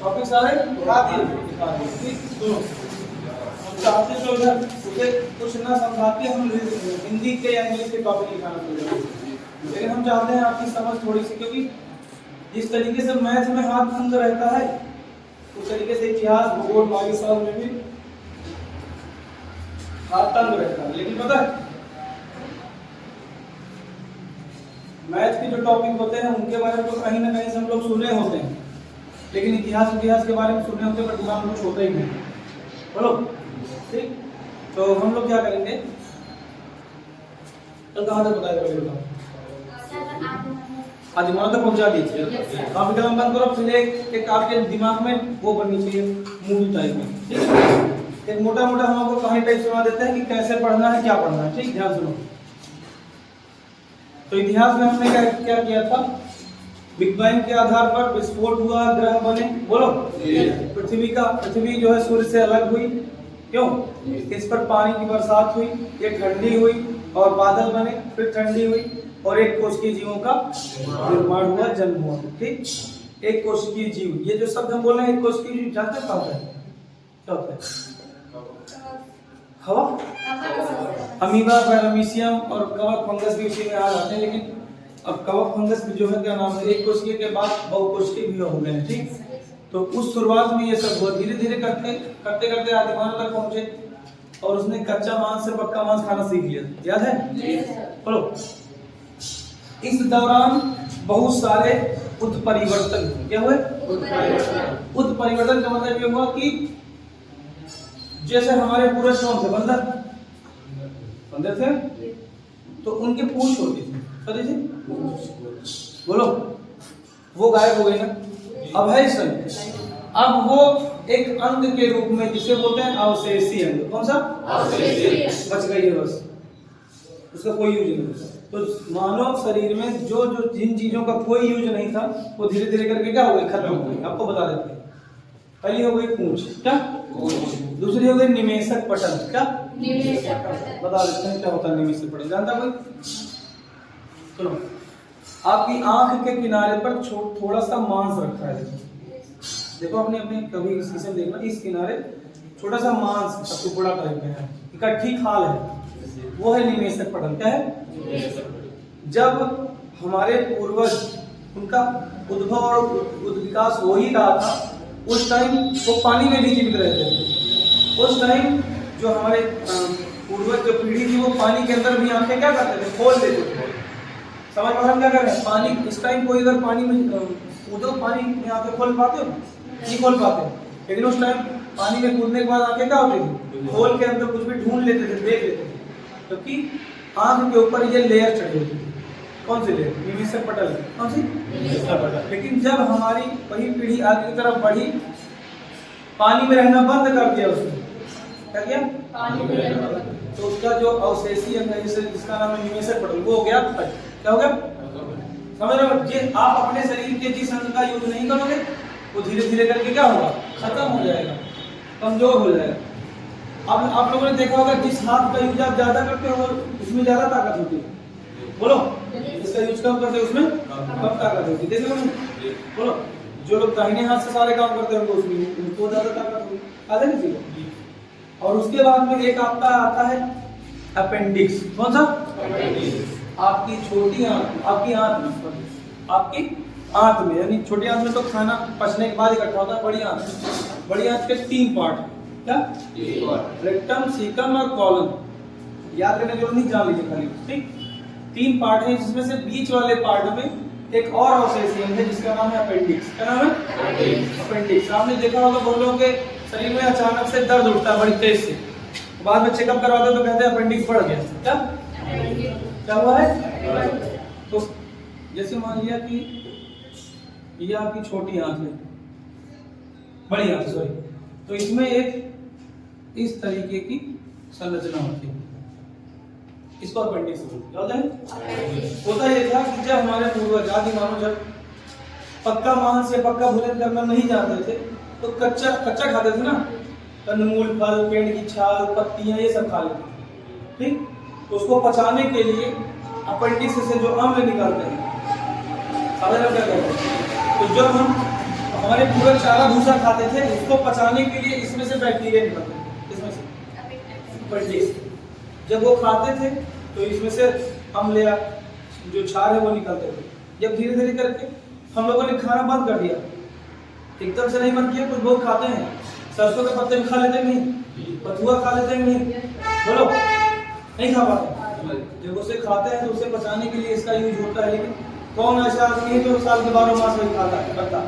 Topic सारे दिखा दिए ठीक दोनों। हम चाहते तो इधर उसे कुछ ना समझा के हम हिंदी के या इंग्लिश के टॉपिक लिखाना शुरू करें, लेकिन हम चाहते हैं आपकी समझ थोड़ी सी, क्योंकि जिस तरीके से मैथ में हाथ तंग रहता है उस तरीके से इतिहास भूगोल बाकी सब में भी हाथ तंग रहता है। लेकिन पता है मैथ के जो टॉपिक होते हैं उनके बारे में तो कहीं ना कहीं से हम लोग सुने होते हैं, लेकिन इतिहास के बारे में सुने होते हैं पर दिमाग में कुछ होता ही नहीं। बोलो ठीक, तो हम लोग क्या करेंगे, तो कहाँ तक बताया पहले बताओ, हाँ दिमाग तक पहुँचा दीजिए। काफी कलम बंद करो, फिर एक आपके दिमाग में वो बननी चाहिए मूवी टाइप में, ठीक है। एक मोटा मोटा हम आपको कहानी टाइप सुना देते हैं कि कैसे पढ़ना है क्या पढ़ना है, ठीक ध्यान सुनो। तो इतिहास में हमने क्या किया था, बिग बैंग के आधार पर विस्फोट हुआ, ग्रह बने, बोलो पृथ्वी जो है सूर्य से अलग हुई, क्यों, इस पर पानी की बरसात हुई, ये ठंडी हुई और बादल बने, फिर ठंडी हुई और एक कोशिकीय जीवों का निर्माण हुआ, जन्म हुआ, ठीक। एक कोशिकीय जीव, ये जो शब्द हम बोल रहे हैं एक कोशिकीय जीव, जानते क्या होता है, क्या होता है, हवा, अमीबा, पैरामीशियम और कवक फंगस भी उसी में आ जाते हैं, लेकिन अब कवक फंगस भी जो है क्या नाम है, एक कोशिकीय के बाद बहुकोशिकीय भी हो गए हैं, ठीक। तो उस शुरुआत में ये सब हुआ, धीरे धीरे करते करते आदिमानव तक पहुंचे और उसने कच्चा मांस से पक्का मांस खाना सीख लिया, याद है, बोलो। इस दौरान बहुत सारे उत्परिवर्तन, क्या हुए, उत्परिवर्तन का मतलब ये हुआ कि जैसे हमारे पूर्वज कौन थे, बंदर थे, तो उनके पूंछ होती थी, पता थी, बोलो, वो गायब हो गई ना, अब है संग, अब वो एक अंग के रूप में जिसे बोलते हैं अवशेषी अंग, कौन सा, बच गई है बस, उसका कोई यूज नहीं। तो मानव शरीर में जो जिन चीजों का कोई यूज नहीं था वो धीरे धीरे करके क्या हो गई, खत्म हो गई। आपको बता देते हैं, पहली हो गई पूंछ, क्या, दूसरी हो गई निमेषक पटल, क्या, बता देते हैं क्या होता है निमेषक पटल, जानता कोई, सुनो। आपकी आंख के किनारे पर थोड़ा सा मांस रखा है, देखो अपने अपने कभी शीशे में देखना, इस किनारे छोटा सा मांस का टुकड़ा टाइप में है, इकट्ठी खाल है, वो है निमेषक पटल, क्या है। जब हमारे पूर्वज उनका उद्भव और विकास हो ही रहा था, उस टाइम वो पानी में भी जीवित रहते थे। उस टाइम जो हमारे पूर्वज जो पीढ़ी थी वो पानी के अंदर भी आंखें क्या करते थे, खोल देते थे। समझ में हम क्या कर रहे हैं, पानी इस टाइम कोई अगर पानी में कूदो, पानी में आंखें खोल पाते हो, नहीं खोल पाते, लेकिन उस टाइम पानी में कूदने के बाद आंखें क्या होती थी, खोल के अंदर कुछ भी ढूंढ लेते थे, देख लेते थे, क्योंकि आंख के ऊपर ये लेयर चढ़ी होती थी, कौन सी लेयर, निमेषक पटल, कौन सी, निमेषक पटल। लेकिन जब हमारी वही पीढ़ी आगे की तरफ बढ़ी, पानी में रहना बंद कर दिया उसने, क्या किया, पानी में रहना, तो उसका जो अवशेषी अंग है जिसका नाम है निमेषक पटल, वो हो गया, क्या हो गया, समझ रहे हो। जे आप अपने शरीर के जिस अंग का यूज नहीं करोगे वो धीरे धीरे करके क्या होगा, खत्म हो जाएगा, कमजोर हो जाएगा। अब आप लोगों ने देखा होगा जिस हाथ का यूज आप ज्यादा करते हो उसमें ज्यादा ताकत होती है, बोलो, इसका यूज कम करते हो उसमें कम ताकत होती है, देखो बोलो। जो लोग दाहिने हाथ से सारे काम करते होंगे उसमें उनको ज्यादा ताकत होगी, आता है किसी को। और उसके बाद में एक आपका आता है अपेंडिक्स, कौन सा, आपकी छोटी आंत, आपकी आंत में, आपकी आंत में, यानी छोटी आंत में तो खाना पचने के बाद इकट्ठा होता है, बड़ी आंत के 3 पार्ट, क्या, रेक्टम, सीकम और कॉलन, याद करने की जरूरत नहीं, जान लीजिए खाली, ठीक। 3 पार्ट है, जिसमें से बीच वाले पार्ट में एक और अवशेषी अंग है जिसका नाम है अपेंडिक्स, क्या नाम है, अपेंडिक्स। आपने देखा होगा बहुत लोगों के शरीर में अचानक से दर्द उठता है बड़ी तेज से, बाद में चेकअप करवाते तो कहते हैं अपेंडिक्स बढ़ गया, क्या हुआ है। तो जैसे मान लिया कि ये आपकी छोटी आंत है, बड़ी आंत सॉरी, तो इसमें एक इस तरीके की संरचना होती है, इसको अपेंडिक्स बोलते हैं। होता ये था कि जब हमारे पूर्वज आदि मानव जब पक्का मांस या पक्का भोजन करना नहीं जानते थे तो कच्चा खाते थे ना, कंदमूल, फल, पेड़ की छाल, पत्तियां, ये सब खा लेते थे, ठीक। तो उसको पचाने के लिए अपेंडिक्स से जो अम्ल निकालते हैं, समझ रहे क्या कहते हैं। तो जब हम हमारे पूर्वज चारा भूसा खाते थे, उसको पचाने के लिए इसमें से बैक्टीरिया निकलते थे, इसमें से अपेंडिक्स। जब वो खाते थे तो इसमें से अम्ल या जो क्षार है वो निकलते थे। जब धीरे धीरे करके हम लोगों ने खाना बंद कर दिया, एकदम से नहीं बंद किया, कुछ लोग खाते हैं, सरसों के पत्ते खा लेते नहीं, बथुआ खा लेते नहीं, बोलो नहीं खा पाते। जब उसे खाते हैं तो उसे पचाने के लिए इसका यूज होता है। लेकिन कौन ऐसा आदमी है जो साल के 12 मास वही खाता है? पत्ता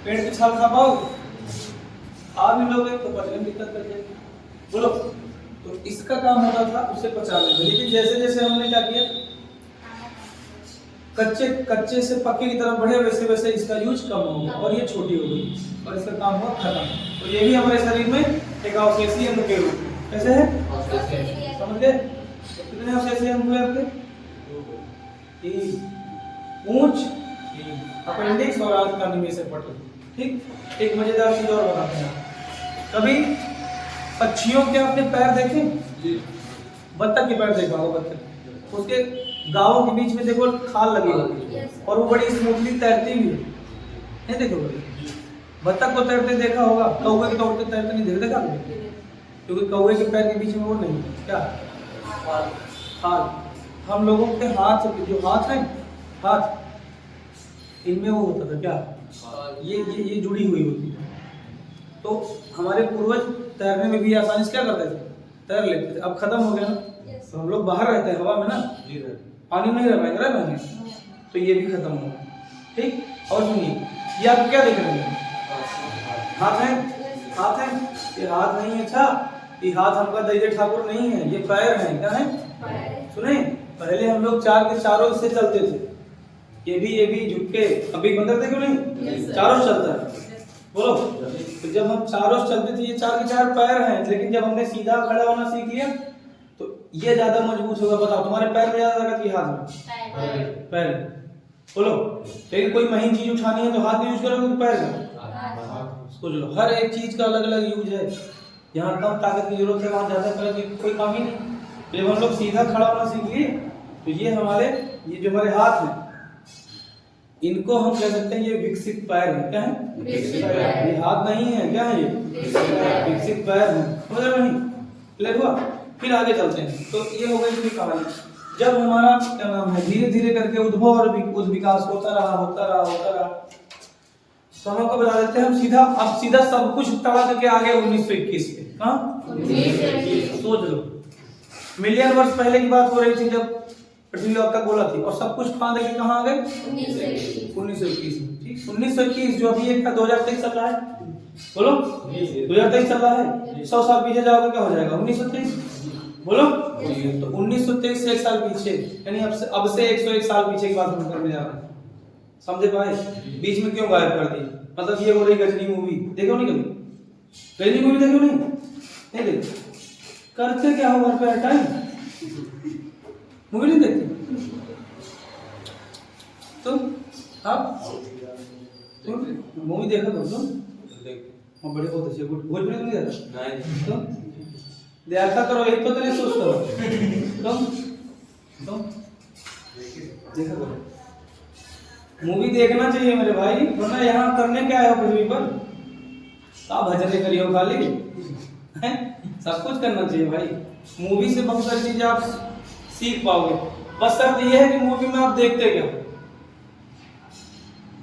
पेड़ की छाल खा पाओगे? खा भी लोगे तो पचने में दिक्कत कर जाएगी, बोलो। तो इसका काम होता था उसे पचाने में। लेकिन जैसे जैसे हमने क्या किया, कच्चे से पक्के की तरफ बढ़े, वैसे वैसे इसका यूज कम हो गया और ये छोटी हो गई और इसका काम हुआ खत्म। तो ये भी हमारे शरीर में एक अवशेषीय अंग के रूप में कैसे है, समझ गए? कितने अवशेषीय अंग हुए आपके? पूंछ, अपेंडिक्स और आज का निमेश पटल। ठीक, एक मजेदार चीज और बताते हैं। कभी पक्षियों के आपने पैर देखे? बत्तख के पैर देखा होगा, बत्तख उसके गाँवों के बीच में देखो खाल लगी होगी और वो बड़ी स्मूथली तैरती भी है, नहीं देखोगे? बत्तख को तैरते देखा होगा, कौवे के तौर पर तैरते नहीं देखा कभी? क्योंकि कौवे के पैर के बीच में वो नहीं, क्या खाल। हम लोगों के हाथ, जो हाथ है, हाथ इनमें वो होता था क्या, ये जुड़ी हुई होती है। तो हमारे पूर्वज तैरने में भी आसानी से क्या करते थे, तैर लेते थे। अब खत्म हो गया ना, तो हम लोग बाहर रहते हैं हवा में ना, पानी में नहीं रह पाएंगे, तो ये भी खत्म हो गया। ठीक, और सुनिए, ये आप क्या देख रहे हैं? हाथ है, हाथ है, ये हाथ नहीं है। अच्छा, ये हाथ हमका दैजे ठाकुर नहीं है, ये पैर है। क्या है? सुने, पहले हम लोग चार के चारों से चलते थे, ये भी झुक के, अभी बंदर थे क्यों नहीं, चारों चलता है, बोलो। तो जब हम चारों चलते थे, ये चार के चार पैर हैं। लेकिन जब हमने सीधा खड़ा होना सीख लिया तो ये ज्यादा मजबूत होगा। बताओ, तुम्हारे पैर में ज्यादा ताकत की हाथ में? पैर, बोलो। लेकिन कोई महीन चीज उठानी है तो हाथ में यूज करोगे, पैर में? सोच लो, हर एक चीज का अलग अलग यूज है। यहाँ कम ताकत की जरूरत है, वहाँ ज्यादा ताकत की कोई काम ही नहीं। जब हम लोग सीधा खड़ा होना सीख लिए तो ये जो हमारे हाथ हैं, इनको हम कह सकते हैं ये विकसित पैर है। क्या है? विकसित पैर। ये हाथ नहीं है, क्या है? ये विकसित पैर है। समझ रहे नहीं? क्लियर हुआ? फिर आगे चलते हैं। तो ये हो गई इसकी कहानी। जब हमारा क्या नाम है, धीरे धीरे करके उद्भव और विकास होता रहा, तो हम आपको बता देते हैं। हम सीधा सब कुछ तड़ा करके आ गए 1921 पे। कहाँ? सोच लो, मिलियन वर्ष पहले की बात हो रही थी जब पृथ्वी अब तक बोला थी, और सब कुछ फांद के कहाँ आ गए? 1921 में। ठीक, 1921 जो अभी एक 2023 चल रहा है, बोलो 2023 चल रहा है। 100 साल पीछे जाओगे क्या हो जाएगा? 1923, बोलो। तो 1923 से एक साल पीछे, यानी अब से 101 साल पीछे की बात हम करने जा रहे हैं। समझे पाए? बीच में क्यों गायब कर दी? मतलब ये हो रही गजनी मूवी, देखो नहीं कभी? गजनी मूवी देखो नहीं देखो? करते क्या हो घर पे? टाइम मूवी नहीं देखते तुम? आप मूवी देखा तुम? हाँ, बड़े बहुत अच्छे। भोजपुरी नहीं देखा? नहीं। तुम देखा करो, एक तो नहीं सोच करो। तुम देखा करो, मूवी देखना चाहिए मेरे भाई, वरना यहाँ करने क्या है पृथ्वी पर? आप भजन करियो खाली हैं? सब कुछ करना चाहिए भाई। मूवी से बहुत सारी चीजें आप सीख पाओगे। बस शर्त ये है कि मूवी में आप देखते क्या?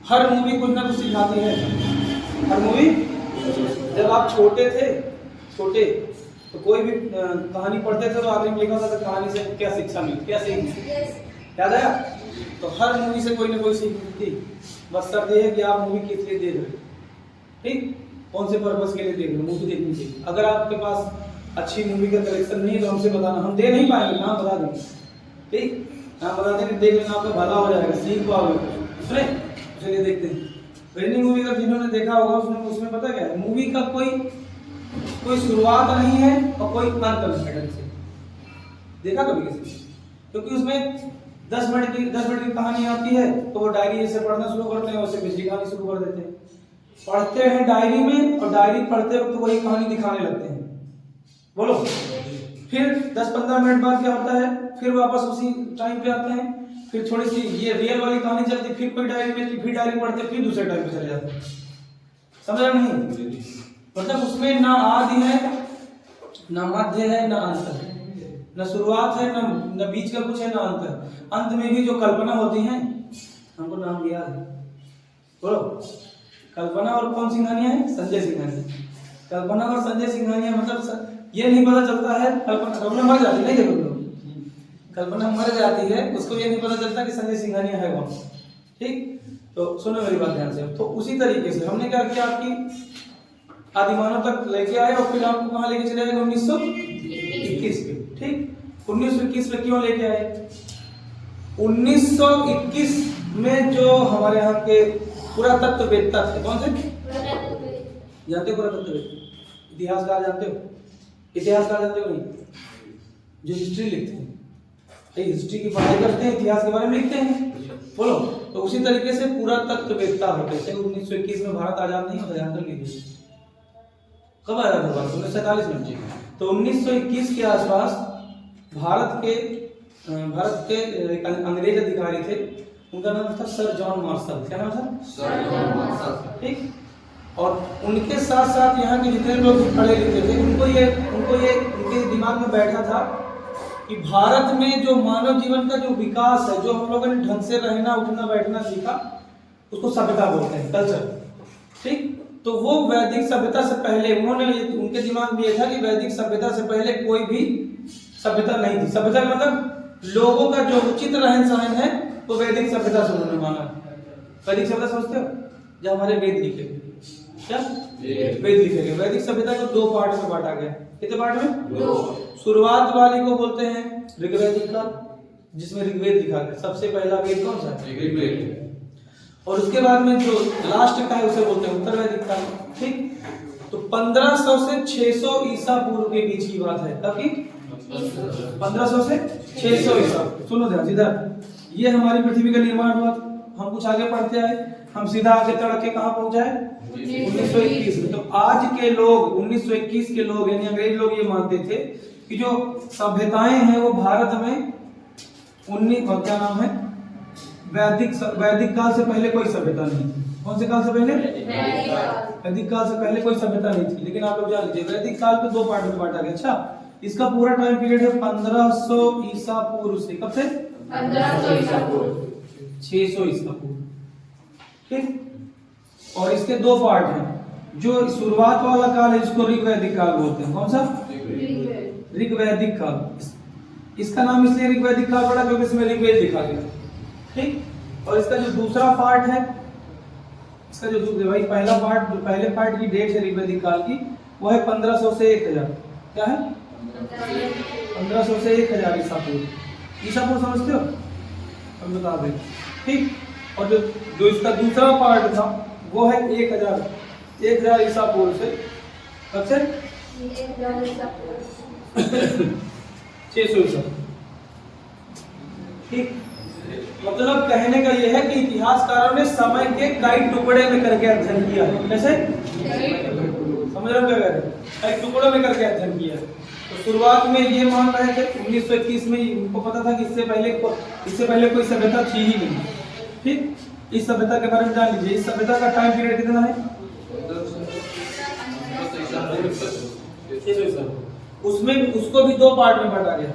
हर मूवी कुछ ना कुछ सिखाती है। हर मूवी, जब आप छोटे थे तो कोई भी कहानी पढ़ते थे तो आगे में लिखा था तो कहानी से क्या शिक्षा मिली, क्या सीख याद आया? तो हर मूवी से कोई ना कोई सीख मिलती। बस शर्त ये है कि आप मूवी किस लिए देख रहे हो, ठीक, कौन से पर्पस के लिए देख रहे हो। मूवी देखनी चाहिए। अगर आपके पास अच्छी मूवी का कलेक्शन नहीं है तो हमसे बताना, हम दे नहीं पाएंगे, नाम बता देंगे। ठीक, नाम बता देंगे, देख लेना, आपका भला हो जाएगा, सीख पाओगे। सुने, चलिए देखते हैं। पहली मूवी का जिन्होंने देखा होगा उसमें पता क्या है, मूवी का कोई शुरुआत नहीं है और कोई अंत नहीं है। देखा कभी किसी? क्योंकि उसमें 10 मिनट की कहानी आती है तो वो डायरी जैसे पढ़ना शुरू करते हैं, वैसे पिछली कहानी शुरू कर देते हैं। पढ़ते हैं डायरी में और डायरी पढ़ते वक्त वही कहानी दिखाने लगते हैं, बोलो। फिर 10-15 मिनट बाद क्या होता है, फिर वापस उसी टाइम पे आते हैं, फिर थोड़ी सी ये रियल वाली कहानी चलती, फिर कोई डायरी मिलती, फिर डायरी पढ़ते, फिर दूसरे टाइम पे चले जाते। समझा नहीं? मतलब उसमें ना आदि है, ना मध्य है, ना अंत है, ना शुरुआत है, ना बीच का कुछ है, ना अंत है। अंत में भी जो कल्पना होती है, हमको नाम दिया है, बोलो। कल्पना और कौन सिंघानिया है? संजय सिंघानिया। कल्पना और संजय सिंघानिया, मतलब ये नहीं पता चलता है, कल्पना मर जाती नहीं, देखो लोग, कल्पना मर जाती है, उसको ये नहीं पता चलता कि संजय सिंघानिया है कौन। ठीक, तो सुनो मेरी बात ध्यान से। तो उसी तरीके से हमने क्या किया, आपकी आदिमानव तक लेके आए और फिर आपको कहाँ लेके चले आए? 1921 पे। ठीक, 1921 में क्यों लेके आए? 1921 में जो हमारे यहाँ के पुरातत्ववेत्ता थे, कौन थे? जानते हो पुरातत्ववेत्ता? इतिहासकार जानते हो? इतिहासकार जानते हो नहीं? जो हिस्ट्री लिखते हैं, हिस्ट्री की पढ़ाई करते हैं, इतिहास के बारे में लिखते हैं, बोलो। तो उसी तरीके से पुरातत्ववेत्ता होते थे। 1921 में भारत आजाद नहीं होता, जानते लीजिए। कब आजाद हुआ? 1947 में। तो 1921 के आसपास भारत के एक अंग्रेज अधिकारी थे, उनका नाम था सर जॉन मार्शल। क्या नाम था? Sir John Marshall. ठीक, और उनके साथ साथ यहाँ के जितने लोग पढ़े लिखे थे, उनको ये उनके दिमाग में बैठा था कि भारत में जो मानव जीवन का जो विकास है, जो हम लोगों ने ढंग से रहना उठना बैठना सीखा, उसको सभ्यता बोलते हैं, कल्चर। ठीक, तो वो वैदिक सभ्यता से पहले उनके दिमाग में ये था कि वैदिक सभ्यता से पहले कोई भी सभ्यता नहीं थी। सभ्यता का मतलब लोगों का जो उचित रहन सहन है, वो वैदिक सभ्यता से उन्होंने माना। वैदिक सभ्यता समझते हो? जो हमारे वेद लिखे, क्या वेद लिखे गए। वैदिक सभ्यता को 2 पार्ट में बांटा गया। कितने पार्ट में? 2। शुरुआत वाली को बोलते हैं ऋग्वैदिक काल, जिसमें ऋग्वेद लिखा गया। सबसे पहला वेद कौन सा? ऋग्वेद। और उसके बाद में जो लास्ट का है उसे बोलते हैं उत्तरवैदिक काल। ठीक, तो 1500 से 600 ईसा पूर्व के बीच की बात है। कब की? 1500 से 600 ईसा। सुनो ध्यान, इधर ये हमारी पृथ्वी का निर्माण हुआ। हम कुछ आगे पढ़ते आए, हम सीधा आगे तड़क के कहाँ पहुंच जाए? 1921 में। तो आज के लोग, 1921 के लोग यानी अंग्रेज लोग ये मानते थे कि जो सभ्यताएं हैं वो भारत में 19 और क्या नाम है, वैदिक काल से पहले कोई सभ्यता नहीं थी। कौन से काल से पहले? वैदिक काल से पहले कोई सभ्यता नहीं थी। लेकिन आप लोग जान लीजिए, वैदिक काल को 2 पार्ट में बांटा गया। अच्छा, इसका पूरा टाइम पीरियड है 1500 ईसा पूर्व से। कब से? 1500 ईसा पूर्व, 600 ईसा पूर्व। ठीक, और इसके 2 पार्ट हैं। जो शुरुआत वाला काल है, इसको ऋग्वैदिक काल बोलते हैं। कौन सा? ऋग्वैदिक काल। इसका नाम इसलिए ऋग्वैदिक काल पड़ा क्योंकि इसमें ऋग्वेद लिखा गया। ठीक, और इसका जो दूसरा पार्ट है, इसका जो भाई पहला पार्ट, जो पहले पार्ट की डेट है ऋग्वैदिक काल की, वो है 1500 से 1000। क्या है? 1500 से 1000 ईसा पूर्व। ईसा पूर्व समझते हो? हम बता दें। ठीक, और जो इसका दूसरा पार्ट था वो है 1000 ईसा पूर्व से। कब से? 600 ईसा। ठीक, मतलब कहने का यह है कि इतिहासकारों ने समय के कई टुकड़े में करके अध्ययन किया। कैसे? समझ रहे हो क्या कह रहे हैं? कई टुकड़ों में करके अध्ययन किया। तो शुरुआत में ये मान रहे थे 1921 में, उनको पता था कि इससे पहले कोई सभ्यता थी ही नहीं। ठीक, इस सभ्यता के बारे में जान लीजिए। इस सभ्यता का टाइम पीरियड कितना है? 600 ईसा। उसमें उसको भी 2 पार्ट में बांटा गया।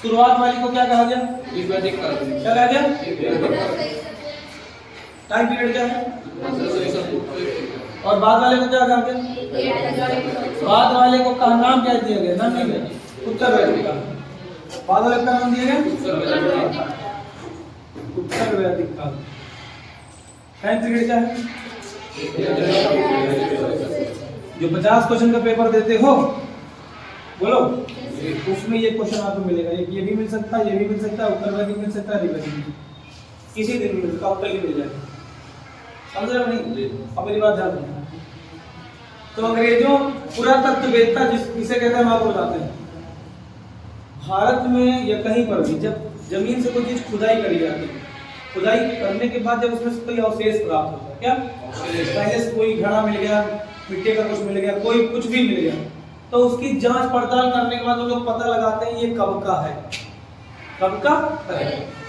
शुरुआत वाली को क्या कहा गया? ऋग्वैदिक काल। क्या कहा गया? टाइम पीरियड क्या है? और बाद वाले को क्या कहा गया? बाद वाले को का नाम क्या दिया गया? नाम नहीं दिया, उत्तरवैदिक काल। बाद वाले का नाम दिया गया उत्तरवैदिक काल। टाइम पीरियड क्या है? जो 50 क्वेश्चन का पेपर देते हो, बोलो, उसमें ये क्वेश्चन आपको मिलेगा। ये भी मिल सकता है, ये भी मिल सकता है, उत्तरवैदिक मिल सकता है, ऋग्वैदिक किसी दिन मिल सकता है, कल ही मिल जाएगा। समझ रहे हो नहीं? अब मेरी बात ध्यान रखना। तो अंग्रेजों पुरातत्ववेत्ता जिसे कहते हैं, हम आपको बताते हैं, भारत में या कहीं पर भी जब जमीन से कोई चीज खुदाई करी जाती है, खुदाई करने के बाद जब उसमें से कोई अवशेष प्राप्त होता है, क्या पहले से कोई घड़ा मिल गया, मिट्टी का कुछ मिल गया, कोई कुछ भी मिल गया, तो उसकी जांच पड़ताल करने के बाद वो लोग पता लगाते हैं ये कब का है, कब का है।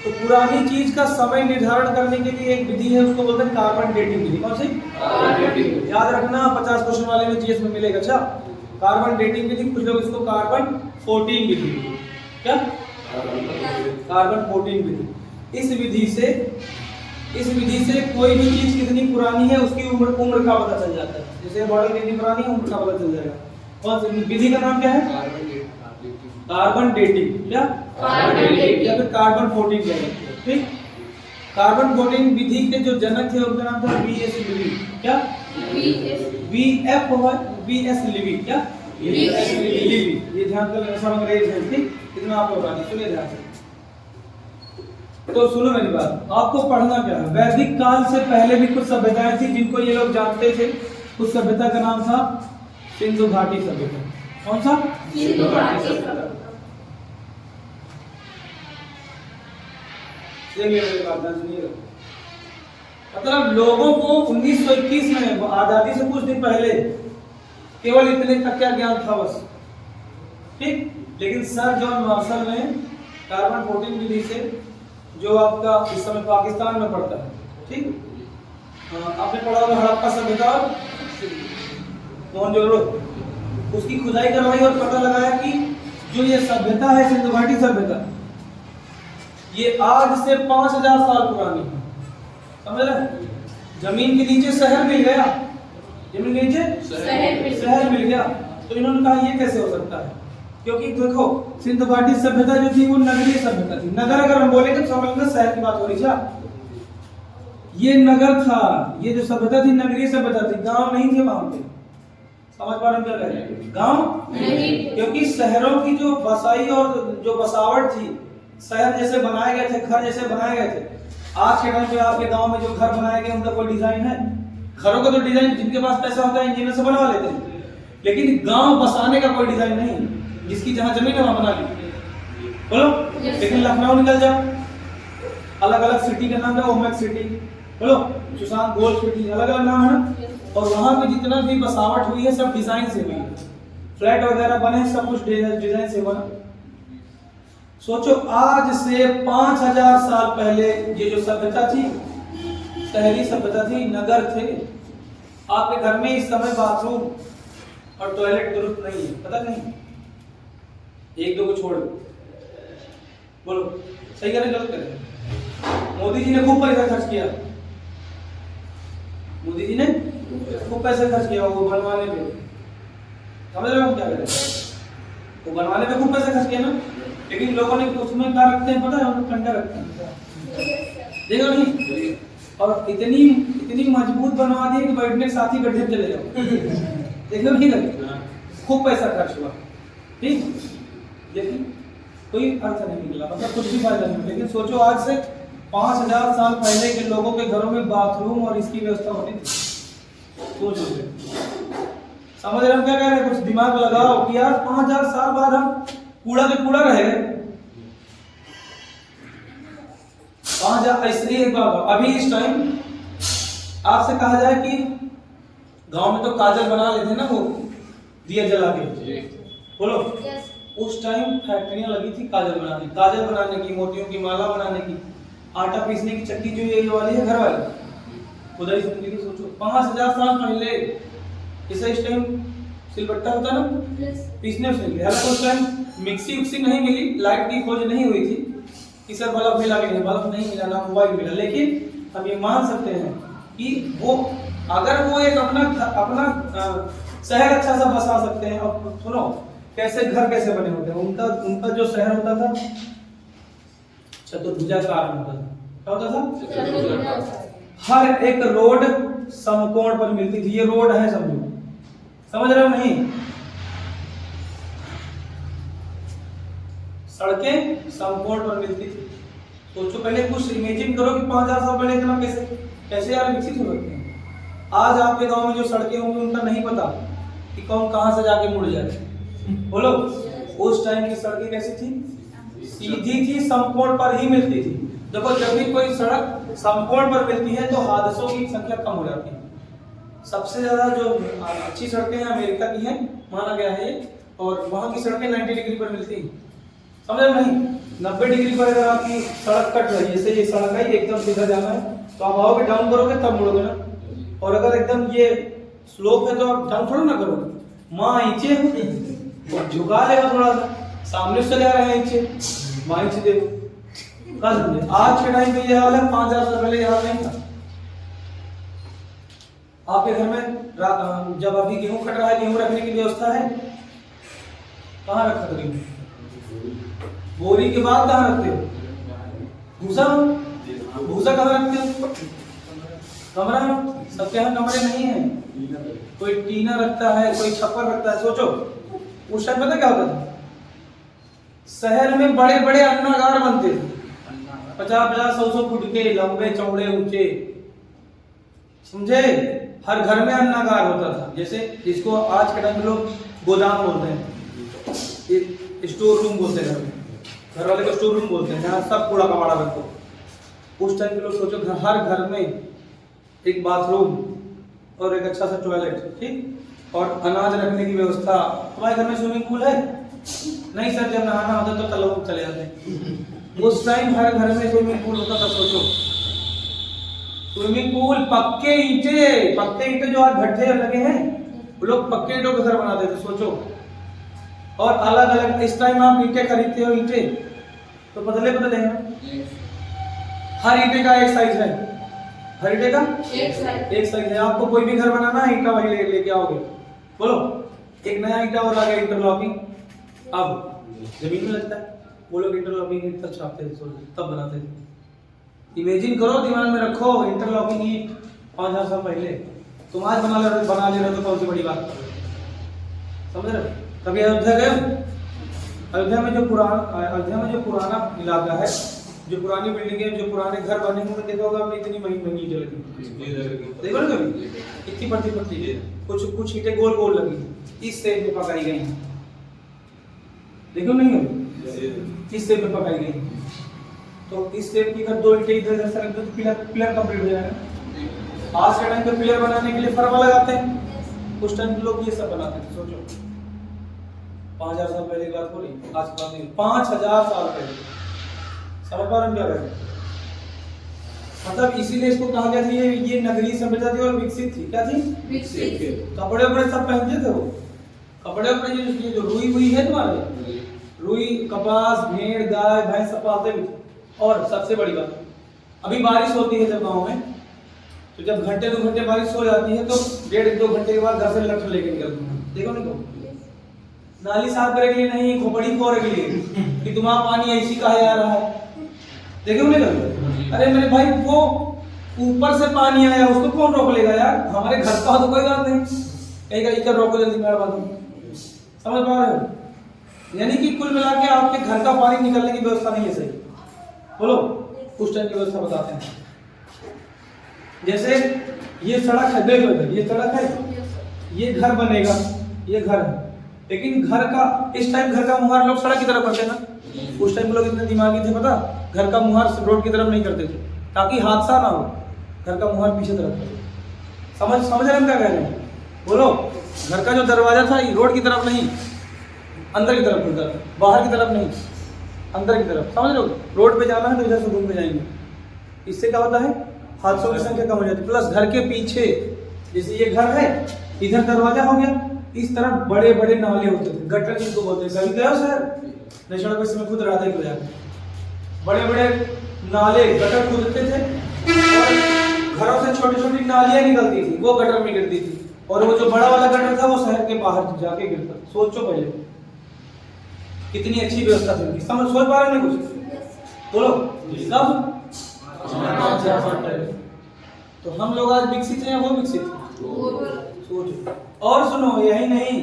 तो पुरानी चीज का समय निर्धारण करने के लिए एक विधि है, उसको बोलते हैं कार्बन डेटिंग विधि। कौन सी? याद रखना, 50 क्वेश्चन वाले में जीएस में मिलेगा। अच्छा, कार्बन डेटिंग विधि, कुछ लोग इसको कार्बन 14 विधि, क्या कार्बन 14 विधि। इस विधि से कोई भी चीज कितनी पुरानी है उसकी उम्र का पता चल जाता है। जैसे बॉटल कितनी पुरानी है, उम्र का पता चल जाएगा। कौन सी विधि का नाम क्या है? कार्बन डेटिंग, क्या कार्बन डेटिंग या फिर कार्बन 14 कहते हैं। ठीक, कार्बन 14 विधि के जो जनक थे उनका नाम था बीएस लिवी। क्या बीएफ होगा, बीएस लिवी, क्या बीएस लिवी। ये ध्यान कर लेना, सब अंग्रेज है। ठीक, इतना आप लोग सुनिए ध्यान से। तो सुनो मेरी बात, आपको पढ़ना क्या है, वैदिक काल से पहले भी कुछ सभ्यताएं थी जिनको ये लोग जानते थे। उस सभ्यता का नाम था सिंधु घाटी सभ्यता। कौन सा? सिंधु घाटी सभ्यता। सुनिएगा, मतलब लोगों को 1921 में आजादी से कुछ दिन पहले केवल इतने तक क्या ज्ञान था बस। ठीक, लेकिन सर जॉन मार्शल ने कार्बन 14 विधि से, जो आपका इस समय पाकिस्तान में पड़ता है, ठीक, आपने पढ़ा होगा हड़प्पा सभ्यता और मोहनजोदड़ो, उसकी खुदाई करवाई और पता लगाया कि जो ये सभ्यता है सिंधु घाटी सभ्यता, ये आज से 5000 साल पुरानी है। समझ रहे? जमीन के नीचे शहर मिल गया, जमीन के नीचे शहर मिल गया। तो इन्होंने कहा ये कैसे हो सकता है, क्योंकि देखो सिंधु घाटी सभ्यता जो थी वो नगरीय सभ्यता थी। नगर अगर हम बोलेंगे तो समझना शहर की बात हो रही है। ये नगर था, ये जो सभ्यता थी नगरीय सभ्यता थी, गांव नहीं थे वहां पे। समझ पा रहे क्या कह रहे हैं? गांव नहीं, क्योंकि शहरों की जो बसाई और जो बसावट थी, शहर जैसे बनाए गए थे, घर जैसे बनाए गए थे। आज के टाइम पे आपके गांव में जो घर बनाए गए उनका कोई डिजाइन है? घरों का तो डिजाइन जिनके पास पैसा होता है इंजीनियर से बनवा लेते हैं, लेकिन गांव बसाने का कोई डिजाइन नहीं। जिसकी जहां जमीन है वहां बना ली, बोलो। लेकिन लखनऊ निकल जाओ, अलग अलग सिटी का नाम है, ओमेक सिटी, बोलो, सुशांत गोल्ड सिटी, अलग अलग नाम है ना। और वहां पे जितना भी बसावट हुई है सब डिजाइन से हुई है। फ्लैट वगैरह बने सब कुछ डिजाइन से बना। सोचो आज से 5000 साल पहले ये जो सभ्यता थी, शहरी सभ्यता थी, नगर थे। आपके घर में इस समय बाथरूम और टॉयलेट दुरुस्त नहीं है, पता नहीं, एक दो को छोड़, बोलो सही करें गलत करें? मोदी जी ने खूब पैसा खर्च किया, मोदी जी ने खूब पैसा खर्च किया वो बनवाने पे। समझ रहे हो क्या करें? वो बनवाने पे खूब पैसा खर्च किया ना, लेकिन लोगों ने उसमें क्या रखते हैं पता है? उनको ठंडा रखते हैं, देखो नहीं। और इतनी मजबूत बनवा दी कि बैठने के साथ ही गड्ढे चले जाओ। देखो नहीं लगे, खूब पैसा खर्च हुआ, ठीक, लेकिन कोई अर्थ नहीं निकला, मतलब कुछ भी फायदा नहीं। लेकिन सोचो आज से 5000 साल पहले के लोगों के घरों में बाथरूम और इसकी व्यवस्था होती थी। सोच लो, समझ रहे हम क्या कह रहे हैं? कुछ दिमाग लगाओ कि यार 5000 साल बाद हम कूड़ा के कूड़ा रहे। 5000 इसलिए एक बात, अभी इस टाइम आपसे कहा जाए कि गांव में तो काजल बना लेते हैं ना, वो दिया जला के, बोलो। उस टाइम फैक्ट्रियां लगी थी काजल बनाने की, मोतियों की माला बनाने की, आटा पीसने की चक्की जो ये वाली है घर वाली, खुदाई सुनने की। सोचो 5000 साल पहले इसे इस टाइम सिलबट्टा होता ना, पीसने से मिले। हालांकि उस टाइम मिक्सी उक्सी नहीं मिली, लाइट की खोज नहीं हुई थी कि सर बल्ब मिला कि नहीं, बल्ब नहीं मिला, ना मोबाइल मिला। लेकिन हम ये मान सकते हैं कि वो अगर वो एक अपना शहर अच्छा सा बसा सकते हैं। अब सुनो कैसे घर कैसे बने होते हैं। उनका जो शहर होता था चतुर्भुजाकार होता था। क्या होता था? हर एक रोड समकोण पर मिलती थी। ये रोड है, समझो, समझ रहे हो नहीं? सड़कें समकोण पर मिलती थी। सोचो पहले कुछ इमेजिन करो कि 5000 साल पहले इतना कैसे यार विकसित हो सकते हैं। आज आपके गांव में जो सड़कें होंगी उनका नहीं पता कि कौन कहां से जाके मुड़ जाए, बोलो। उस टाइम की सड़कें कैसी थी? सीधी थी, समकोण पर ही मिलती थी। देखो जब भी कोई सड़क समकोण पर मिलती है तो हादसों की संख्या कम हो जाती है। सबसे ज्यादा जो अच्छी सड़कें हैं अमेरिका की हैं, माना गया है, और वहां की सड़कें 90 डिग्री पर मिलती हैं। समझ नहीं? 90 डिग्री पर अगर आपकी सड़क कट रही है, जैसे ये सड़क है एकदम सीधा जाना है तो आप आओगे डाउन करोगे तब मुड़ोगे ना, और अगर एकदम ये स्लोप है तो आप डाउन थोड़ा ना करोगे, माँ नीचे और झुका लेगा थोड़ा सा, सामने से चले आ रहे हैं नीचे, माँ नीचे देखो। आज के टाइम पे ये हाल है, 5000 साल पहले ये हाल नहीं था। आपके घर में जब अभी गेहूं कट रहा है, गेहूं रखने की व्यवस्था है? कहाँ रखा था गेहूं? बोरी के बाद कहाँ रखते हो? भूसा, भूसा कहाँ रखते हो? कमरा में। सबके यहाँ कमरे नहीं है, कोई टीना रखता है, कोई छप्पर रखता है। सोचो उस टाइम पता क्या होता था? शहर में बड़े बड़े अन्नागार बनते थे, 50-50, 100-100 फुट के, लंबे चौड़े ऊंचे, समझे? हर घर में अन्नागार होता था, जैसे जिसको आज के टाइम में लोग गोदाम बोलते हैं, स्टोर रूम बोलते हैं, घर वाले को स्टोर रूम बोलते हैं, जहाँ सब कूड़ा कबाड़ा रखो। उस टाइम के लोग सोचो हर घर में एक बाथरूम और एक अच्छा सा टॉयलेट, ठीक, और अनाज रखने की व्यवस्था। तुम्हारे घर में स्विमिंग पूल है? नहीं सर, जब नहाना होता तो तालाब चले जाते हैं। उस टाइम हर घर में स्विमिंग पूल होता था। सोचो स्विमिंग पूल, पक्के ईंटे जो आज भट्ठे लगे हैं, वो लोग पक्के ईंटों के घर बनाते थे। सोचो, और अलग अलग। इस टाइम आप ईंटे खरीदते हो, ईंटे तो बदले हैं, हर ईंटे का एक साइज है, हर ईंटे का एक साइज है। आपको कोई भी घर बनाना है, ईंटा वही लेके आओगे। बोलो, एक नया ईंटा और आ गया, इंटरलॉकिंग। अब जमीन में लगता है, वो लोग इंटरलॉकिंग ईंट तब छापते थे, तब बनाते थे। इमेजिन करो, दिमाग में रखो, इंटरलॉकिंग ईंट 5000 साल पहले तुम आज बना ले रहे हो तो कौन सी बड़ी बात, समझ रहे? कभी अयोध्या गए? अयोध्या में जो पुराना इलाका है, जो पुरानी बिल्डिंगे, जो पुराने घर बने हुए, देखा होगा आपने, इतनी महंगी ईंटें लगी, देखो ना कभी, इतनी पतली, कुछ ईंटें गोल गोल लगी, इस शेप में पकाई गई, देखो नहीं है, इस शेप में पकाई गई। तो इस शेप की अगर 2 ईंटें इधर से रख दो तो पिलर कंप्लीट हो जाएगा। आज के टाइम पे पिलर बनाने के लिए फरमा लगाते हैं, उस टाइम लोग ये सब बनाते थे। सोचो 5000 साल पहले की बात हो रही, आज की बात नहीं, 5000 साल पहले। समझ पा रहे हैं क्या करें? मतलब इसीलिए इसको कहा गया था ये नगरीय सभ्यता थी और विकसित थी। क्या थी? विकसित। कपड़े उपड़े सब पहनते थे वो, कपड़े उपड़े जो रुई हुई है तुम्हारे, रुई, कपास, भेड़, गाय, भैंस सब पालते भी। और सबसे बड़ी बात, अभी बारिश होती है जब गाँव में, तो जब घंटे 2 घंटे बारिश हो जाती है तो 1.5-2 घंटे के बाद घर से लठ लेके निकलते हैं। देखो नहीं, नाली साफ करने के लिए नहीं, खोपड़ी खोर के लिए कि तुम्हारा पानी ऐसी काहे आ रहा है, देखो नहीं करते। अरे मेरे भाई, वो ऊपर से पानी आया, उसको कौन रोक लेगा यार? हमारे घर का तो कोई बात नहीं, कहीं इधर रोको जल्दी, मेहरबानी। समझ पा रहे हो? यानी कि कुल मिला के आपके घर का पानी निकलने की व्यवस्था नहीं है सही। बोलो, उस टाइम की व्यवस्था बताते हैं। जैसे ये सड़क है, देखो ये सड़क है, ये घर बनेगा, ये घर है, लेकिन घर का इस टाइम घर का मुहार लोग सड़क की तरफ करते ना। उस टाइम लोग इतने दिमागी थे, पता, घर का मुहार रोड की तरफ नहीं करते थे ताकि हादसा ना हो, घर का मुहार पीछे तरफ। समझ रहे हम क्या कह रहे हैं? बोलो, घर का जो दरवाजा था रोड की तरफ नहीं, अंदर की तरफ खुलता था, बाहर की तरफ नहीं, अंदर की तरफ। समझ लो, रोड पे जाना है तो इधर से घूम के जाएंगे। इससे क्या होता है? हादसों की संख्या कम हो जाती है। प्लस घर के पीछे, जैसे ये घर है, इधर दरवाजा हो गया, इस तरफ बड़े बड़े नाले होते थे, गटर जिनको बोलते हैं। कभी गए हो सर? नेशनल बस में खुद रहा था एक बार, बड़े बड़े नाले, गटर खोदते थे और घरों से छोटी छोटी नालियां निकलती थी, वो गटर में गिरती थी, और वो जो बड़ा वाला गटर था वो शहर के बाहर जाके गिरता। सोचो पहले कितनी अच्छी व्यवस्था थी। सोच पा रहे नहीं कुछ? बोलो, कब? तो हम लोग आज विकसित हैं या वो विकसित हैं? सोचो। और सुनो, यही नहीं,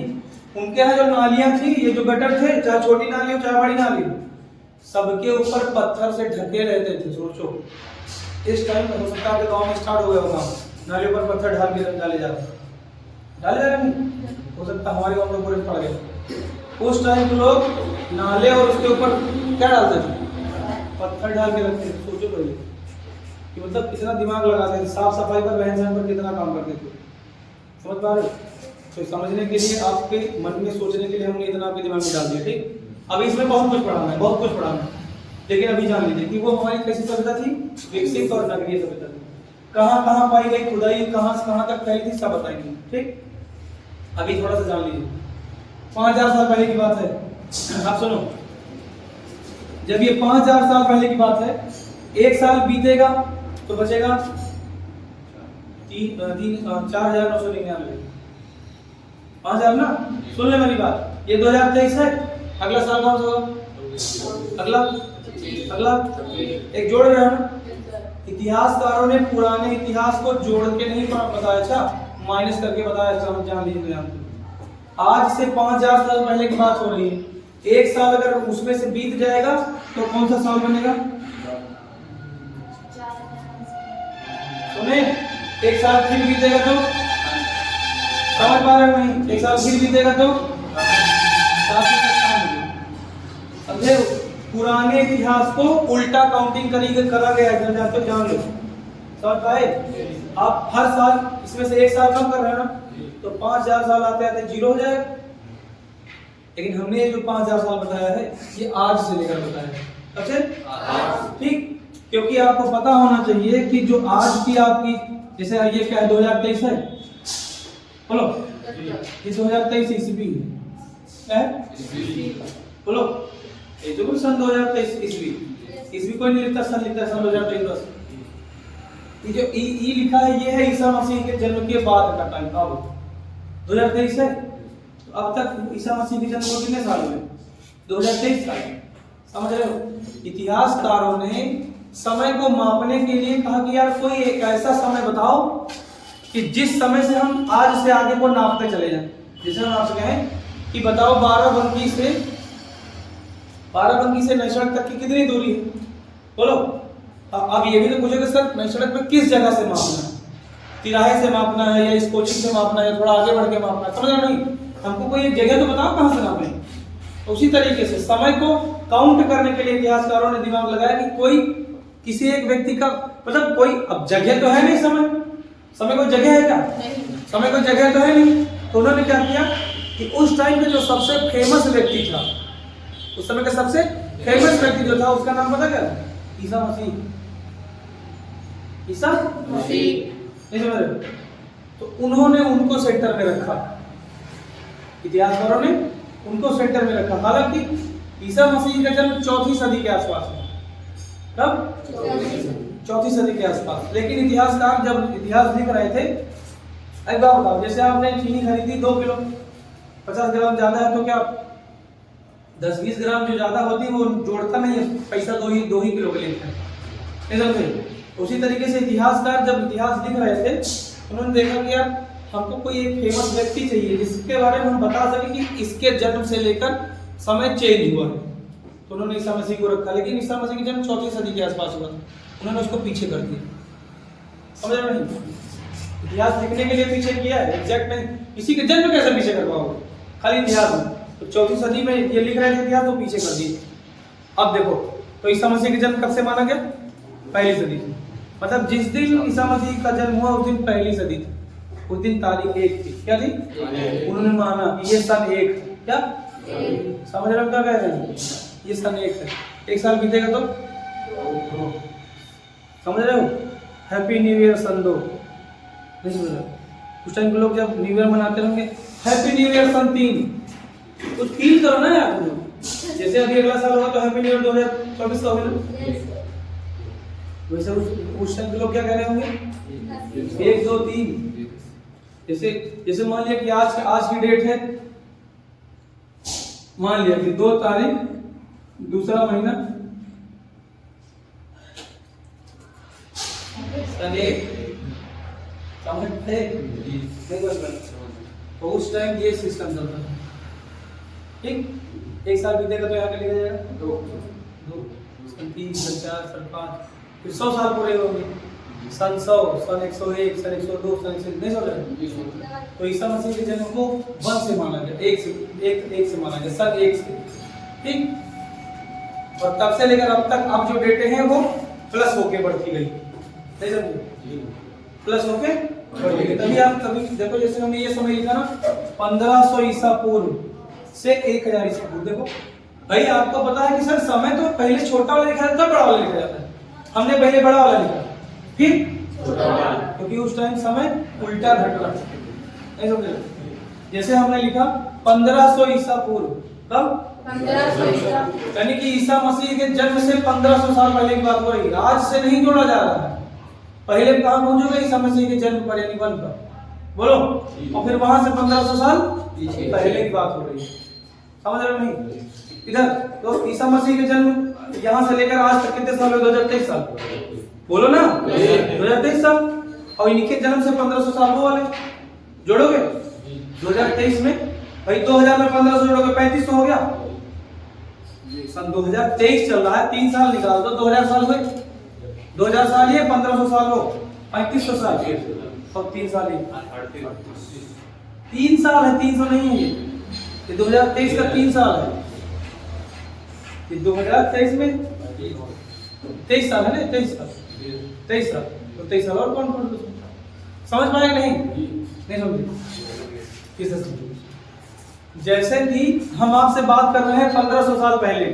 उनके यहाँ जो नालियां थी, ये जो गटर थे, चाहे छोटी नाली हो चाहे बड़ी नाली हो, सबके ऊपर पत्थर से ढके रहते थे। सोचो, इस टाइम हो सकता है गांव में स्टार्ट हो गया होगा, नाली पर पत्थर डाले जा रहे नहीं, हो सकता हमारे गांव में पूरे पड़ गए। उस टाइम के लोग नाले और उसके ऊपर क्या डालते थे? पत्थर डाल के रखते थे। सोचो पहले कि मतलब कितना दिमाग लगाते थे, साफ सफाई पर, रहन सहन पर कितना काम करते थे। समझ पा रहे हो? तो समझने के लिए, आपके मन में सोचने के लिए हमने इतना आपके दिमाग में डाल दिया, ठीक। अब इसमें बहुत कुछ पढ़ाना है, बहुत कुछ पढ़ाना है, लेकिन अभी जान लीजिए कि वो हमारी कैसी सभ्यता थी, विकसित और नगरीय सभ्यता थी। कहाँ कहाँ पाई गई खुदाई, कहाँ से कहाँ तक फैली थी, सब बताएंगे। ठीक, अभी थोड़ा सा जान लीजिए। 5000 साल पहले की बात है। आप सुनो, जब ये 5000 साल पहले की बात है, एक साल बीतेगा तो बचेगा 4,999। 5000 ना, सुन ले मेरी बात, ये 2023 है, अगला साल कौन सा होगा? अगला एक जोड़ रहे हो ना। इतिहासकारों ने पुराने इतिहास को जोड़ के नहीं बताया, अच्छा माइनस करके बताया। अच्छा हम जान लीजिए, आज से 5000 साल पहले की बात हो रही है। एक साल अगर उसमें से बीत जाएगा तो कौन सा साल बनेगा? सुने, एक साल फिर बीतेगा तो, समझ पा रहे हो नहीं? एक साल फिर बीतेगा तो समझे? पुराने इतिहास को उल्टा काउंटिंग करा गया है, जान लो। समझ पाए? आप हर साल इसमें से एक साल कम कर रहे हो ना, तो 5000 साल आते आते जीरो हो जाएगा। लेकिन हमने जो 5000 साल बताया है, ये आज से लेकर बताया है। अच्छा ठीक, क्योंकि आपको पता होना चाहिए कि जो आज की आपकी, जैसे ये क्या है, 2023 है, बोलो ये 2023 ईस्वी है, बोलो ये जो सन 2023 ईस्वी कोई नहीं लिखता, सन लिखता है, सन 2023 बस। ये जो ई लिखा है, ये है ईसा मसीह के जन्म के बाद का टाइम। अब 2023 है, तो अब तक ईसा मसीह के जन्म को कितने साल हुए? 2023 साल। समझ रहे हो? इतिहासकारों ने समय को मापने के लिए कहा कि यार कोई एक ऐसा समय बताओ कि जिस समय से हम आज से आगे को नापते चले जाएं। जैसे हम आपसे कहें कि बताओ बाराबंकी से नई सड़क तक की कितनी दूरी है, बोलो। अब ये भी तो पूछोगे सर नई सड़क में किस जगह से मापना है, तिराहे से मापना है या इस कोचिंग से मापना है, थोड़ा आगे बढ़ के मापना है, समझ रहे नहीं? हमको कोई एक जगह तो बताओ कहां से नापें। तो उसी तरीके से समय को काउंट करने के लिए इतिहासकारों ने दिमाग लगाया कि कोई किसी एक व्यक्ति का, मतलब कोई, अब जगह तो है नहीं, समय कोई जगह है क्या? समय कोई जगह तो है नहीं। तो उन्होंने क्या किया कि उस टाइम में जो सबसे फेमस व्यक्ति था, उस समय का सबसे फेमस व्यक्ति जो था, उसका नाम पता क्या? ईसा मसीह। ईसा मसीह, नहीं समझ रहे? तो उन्होंने उनको सेंटर में रखा, इतिहासकारों ने उनको सेंटर में रखा। हालांकि ईसा मसीह का जन्म 4वीं सदी के आसपास है। कब? 4वीं सदी के आसपास। लेकिन इतिहासकार जब इतिहास लिख रहे थे, एक बात बताओ, जैसे आपने चीनी खरीदी 2 किलो, 50 ग्राम ज्यादा है तो क्या 10-20 ग्राम जो ज्यादा होती है वो जोड़ता नहीं है, पैसा 2 ही किलो के लेते हैं। उसी तरीके से इतिहासकार जब इतिहास लिख रहे थे, उन्होंने देखा कि यार हमको कोई एक फेमस व्यक्ति चाहिए जिसके बारे में हम बता सके कि इसके जन्म से लेकर समय चेंज हुआ है। तो उन्होंने ईसा मसीह को रखा, लेकिन ईसा मसीह का जन्म 4वीं सदी के आसपास हुआ था, उन्होंने उसको पीछे कर दिया। समझ रहे नहीं? इतिहास लिखने के लिए पीछे किया है, एग्जैक्ट नहीं। किसी के जन्म कैसे पीछे कर पाओगे? खाली इतिहास में तो 4वीं सदी में ये लिख रहे थे इतिहास, तो पीछे कर दिए। अब देखो, तो ईसा मसीह का जन्म कब से माना गया? पहली सदी से। मतलब जिस दिन ईसा मसीह का जन्म हुआ उस दिन पहली सदी थी, उस दिन तारीख 1 थी। क्या थी? उन्होंने माना कि ये सन 1 है। क्या समझ रहे हो क्या कह रहे हैं? ये सन 1 है। एक साल बीतेगा तो समझ रहे हो? हैप्पी न्यू ईयर सन 2। नहीं समझ रहे? उस टाइम के लोग जब न्यू ईयर मनाते होंगे, हैप्पी न्यू ईयर सन 3, तो 3 करो ना यार तुम। जैसे अभी अगला साल होगा तो हैप्पी न्यू ईयर 2024 का होगा। वैसे उस टाइम के लोग क्या कह रहे होंगे? 1 2 3। जैसे मान लिया कि आज की डेट है, मान लिया कि 2 तारीख 2रा महीना सन 1। समझते? तो उस टाइम ये सिस्टम चलता था। ठीक, एक साल बीतेगा तो यहाँ पे लिखा जाएगा 2 सन 3 सन 4 सन 5, फिर 100 साल पूरे होंगे। सन 100, सन 101, सन 102, सन 103। नहीं समझ रहे? तो ईसा मसीह के जन्म को 1 से माना गया, एक से माना गया, सन 1 से। ठीक, और तब से लेकर अब तक अब जो डेटे हैं वो प्लस होके बढ़ती गई। नहीं समझे? प्लस होके बढ़ती गई। तभी आप कभी देखो, जैसे हमने ये समय लिखा ना 1500 ईसा पूर्व से 1000 ईसा पूर्व, देखो भाई आपको पता है कि सर समय तो पहले छोटा वाला लिखा जाता है, बड़ा वाला लिखा जाता है। हमने पहले बड़ा वाला लिखा, फिर छोटा वाला, क्योंकि उस टाइम समय उल्टा घट रहा था, नहीं समझे? जैसे हमने लिखा 1500 ईसा पूर्व, कब? 1500 ईसा, यानी कि ईसा मसीह के जन्म से 1500 साल पहले की बात हो रही है, आज से नहीं जोड़ा जा रहा है। पहले कहाँ पहुंचोगे? ईसा मसीह के जन्म पर, यानी 1 पर, बोलो, और फिर वहां से 1500 साल पहले की बात हो रही है, समझ रहे हो नहीं? इधर तो ईसा मसीह के जन्म यहाँ से लेकर आज तक कितने साल हुए? 2023 साल, बोलो ना, 2023 साल, और इनके जन्म से 1500 साल वो वाले जोड़ोगे 2023 में, भाई 2000 में 1500 जोड़ोगे 3500 हो गया। सन 2023 चल रहा है, 3 साल निकाल दो, 2000 साल हुए, 2000 साल ये, 1500 साल हो, 3500 साल, और 3 साल ये, 3 साल है, 300 नहीं है ये 2023 का 3 साल है, ये 2023 में 23 साल है ना, 23 साल, 23 साल, तो 23 साल और कौन समझ पाए नहीं? नहीं समझे? किसे समझे? जैसे कि हम आपसे बात कर रहे हैं 1500 साल पहले,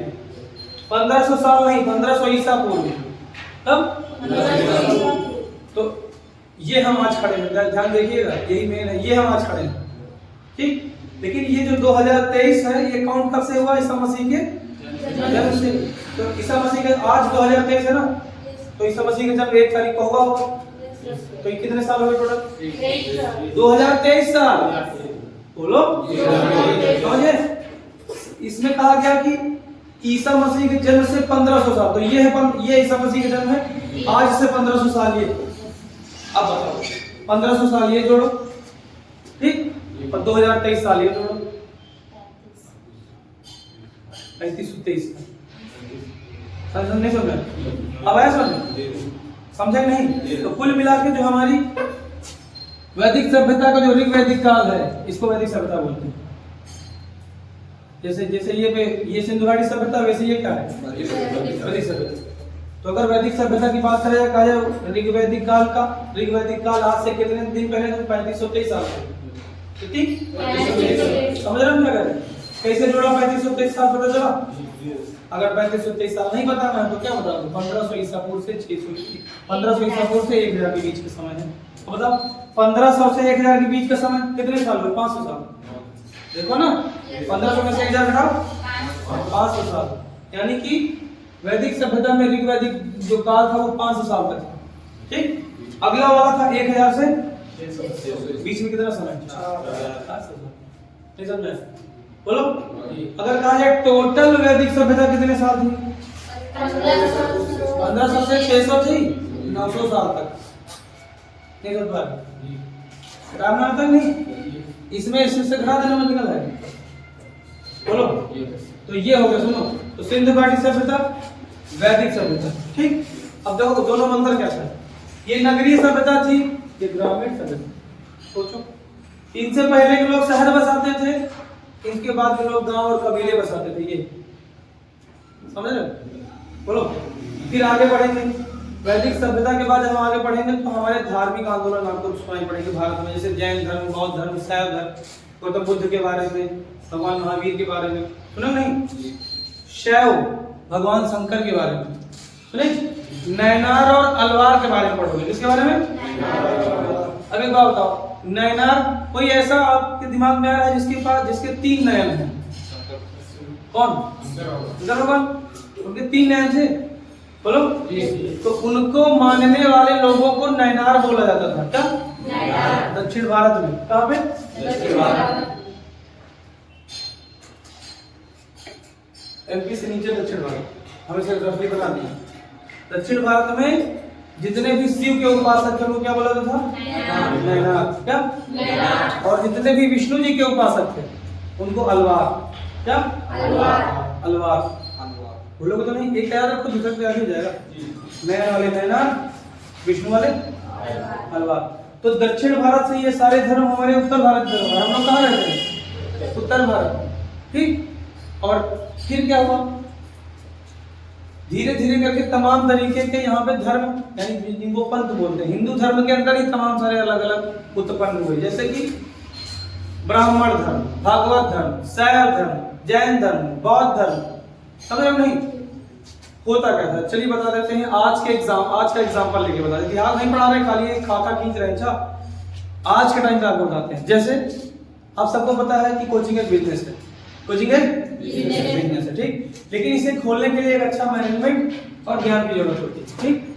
1500 साल नहीं, 1500 ईसा पूर्व, तब तो ये हम आज खड़े हैं, ध्यान देखिएगा, यही मेन है, ये हम आज खड़े हैं, ठीक। लेकिन ये जो 2023 है, ये काउंट कब से हुआ? ईसा मसीह के जन्म से। तो ईसा मसीह के आज 2023 है ना, तो ईसा मसीह के जन्म 1 तारीख को हुआ होगा, तो ये कितने साल हुए टोटल? 2023 साल, बोलो समझे? इसमें कहा गया कि ईसा मसीह के जन्म से 1500 साल, तो ये है, ये ईसा मसीह का जन्म है, आज से 1500 साल ये, अब बताओ 1500 साल ये जोड़ो, ठीक, और 2023 साल ये जोड़ो, 3523, नहीं समझ? अब आया समझे नहीं? तो कुल मिला के जो हमारी वैदिक सभ्यता का जो ऋग वैदिक काल है, इसको वैदिक सभ्यता बोलते हैं। जैसे ये सिंधु घाटी सभ्यता, वैसे ये क्या है? वैदिक सभ्यता। तो अगर वैदिक सभ्यता की बात करें, कहा जाए ऋग वैदिक काल का, ऋग वैदिक काल आज से कितने दिन पहले? तो 3523 साल पहले, ठीक? समझ रहे हो क्या करें? कैसे जोड़ा 3523 साल, पता चला? अगर 3523 साल नहीं बताना है तो क्या बता दो? 1500 ईसा पूर्व से 1500 ईसा पूर्व से 1000 के बीच का समय है। तो बताओ 1500 से 1000 के बीच का समय कितने साल हुए? 500 साल। देखो ना, 1500 में से 1000 घटाओ, 500 साल, यानी कि वैदिक सभ्यता में ऋग वैदिक जो काल था वो 500 साल तक था, ठीक। अगला वाला था 1000 से, बीच में कितना समय? 400 साल, नहीं समझे? बोलो, अगर कहा जाए टोटल वैदिक सभ्यता कितने साल थी? 1500 से 600 थी, 900 साल तक, नहीं समझ पा रहे? रामनाथ तक नहीं, इसमें इससे घटा देना मत निकल है, बोलो। तो ये हो गया, सुनो, तो सिंधु घाटी सभ्यता, वैदिक सभ्यता, ठीक। अब देखो दोनों में अंतर क्या था? ये नगरीय सभ्यता थी, ये ग्रामीण सभ्यता। सोचो, इनसे पहले के लोग शहर बसाते थे, इनके बाद के लोग गांव और कबीले बसाते थे, ये समझ रहे? बोलो, फिर आगे बढ़ेंगे, वैदिक सभ्यता के बाद जब हम आगे बढ़ेंगे तो हमारे धार्मिक आंदोलन आपको सुनाई पड़ेंगे भारत में, जैसे जैन धर्म, बौद्ध धर्म, शैव धर्म, गौतम बुद्ध के बारे में, भगवान महावीर के बारे में सुना नहीं? शैव भगवान शंकर के बारे में सुने? नैनार और अलवार के बारे में पढ़ोगे। किसके बारे में? अब एक बात बताओ, नैनार कोई ऐसा आपके दिमाग में आ रहा है जिसके 3 नयन हैं? कौन? भगवान, उनके 3 नयन थे, बोलो। तो उनको मानने वाले लोगों को नैनार बोला जाता था, क्या? दक्षिण भारत में। कहाँ पे? दक्षिण भारत, एमपी से नीचे दक्षिण भारत, हमें सिर्फ रफली बता दिया। दक्षिण भारत में जितने भी शिव के उपासक थे उनको क्या बोला जाता था? नैनार। क्या? नैनार। और जितने भी विष्णु जी के उपासक थे उनको अलवार। क्या? अलवार। अलवार बोलोगे तो नहीं, एक याद रखो, दूसरे को याद हो जाएगा। नैन वाले नैनार, विष्णु वाले अलवार। तो दक्षिण भारत से ये सारे धर्म हमारे उत्तर भारत में है। हम लोग कहाँ रहते हैं? उत्तर भारत, ठीक। और फिर क्या हुआ? धीरे धीरे करके तमाम तरीके के यहाँ पे धर्म, यानी जिनको पंथ बोलते हैं, हिंदू धर्म के अंदर ही तमाम सारे अलग अलग उत्पन्न हुए, जैसे कि ब्राह्मण धर्म, भागवत धर्म, शैव धर्म, जैन धर्म, बौद्ध धर्म, समझ रहे हो नहीं? होता क्या था, चलिए बता देते हैं। आज का एग्जाम्पल लेके बता देते हैं। इतिहास नहीं पढ़ा रहे, खाली एक खाका खींच रहे हैं। अच्छा, आज के टाइम पे आपको बताते हैं। जैसे आप सबको पता है कि कोचिंग एक बिजनेस है, कोचिंग एक बिजनेस है, ठीक। लेकिन इसे खोलने के लिए एक अच्छा मैनेजमेंट और ज्ञान की जरूरत होती है, ठीक।